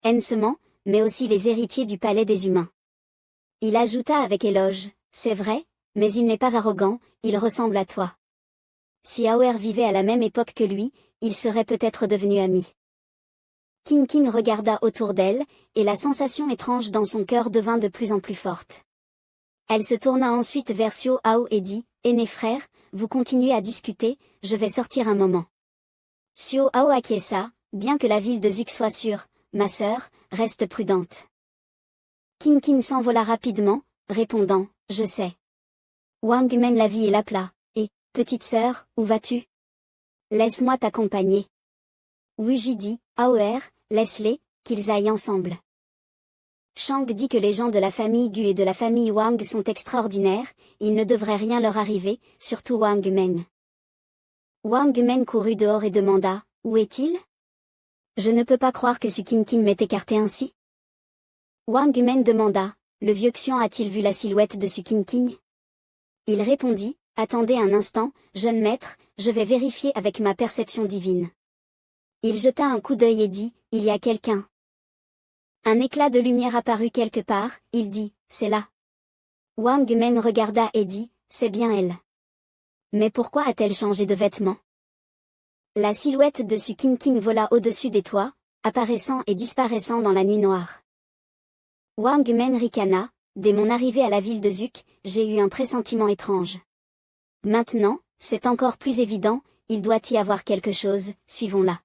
Ensement, mais aussi les héritiers du palais des humains. Il ajouta avec éloge, c'est vrai, mais il n'est pas arrogant, il ressemble à toi. Si Aoer vivait à la même époque que lui, ils seraient peut-être devenus amis. King King regarda autour d'elle, et la sensation étrange dans son cœur devint de plus en plus forte. Elle se tourna ensuite vers Xiao Hao et dit, « Aîné frère, vous continuez à discuter, je vais sortir un moment. » Xiao Hao acquiesça, bien que la ville de Zuk soit sûre, « Ma sœur, reste prudente. » King King s'envola rapidement, répondant, « Je sais. Wang mène la vie et l'aplat, et, petite sœur, où vas-tu? Laisse-moi t'accompagner. » Wuji dit, « Aoer, laisse-les, qu'ils aillent ensemble. » Shang dit que les gens de la famille Gu et de la famille Wang sont extraordinaires, il ne devrait rien leur arriver, surtout Wang Meng. Wang Meng courut dehors et demanda, « Où est-il? Je ne peux pas croire que Su King King m'ait écarté ainsi. » Wang Meng demanda, « Le vieux Xian a-t-il vu la silhouette de Su King King? » Il répondit, « Attendez un instant, jeune maître, je vais vérifier avec ma perception divine. » Il jeta un coup d'œil et dit, « Il y a quelqu'un. » Un éclat de lumière apparut quelque part, il dit, « C'est là. » Wang Meng regarda et dit, « C'est bien elle. Mais pourquoi a-t-elle changé de vêtements? » La silhouette de Su King King vola au-dessus des toits, apparaissant et disparaissant dans la nuit noire. Wang Meng ricana, « Dès mon arrivée à la ville de Zuk, j'ai eu un pressentiment étrange. Maintenant, c'est encore plus évident, il doit y avoir quelque chose, suivons-la.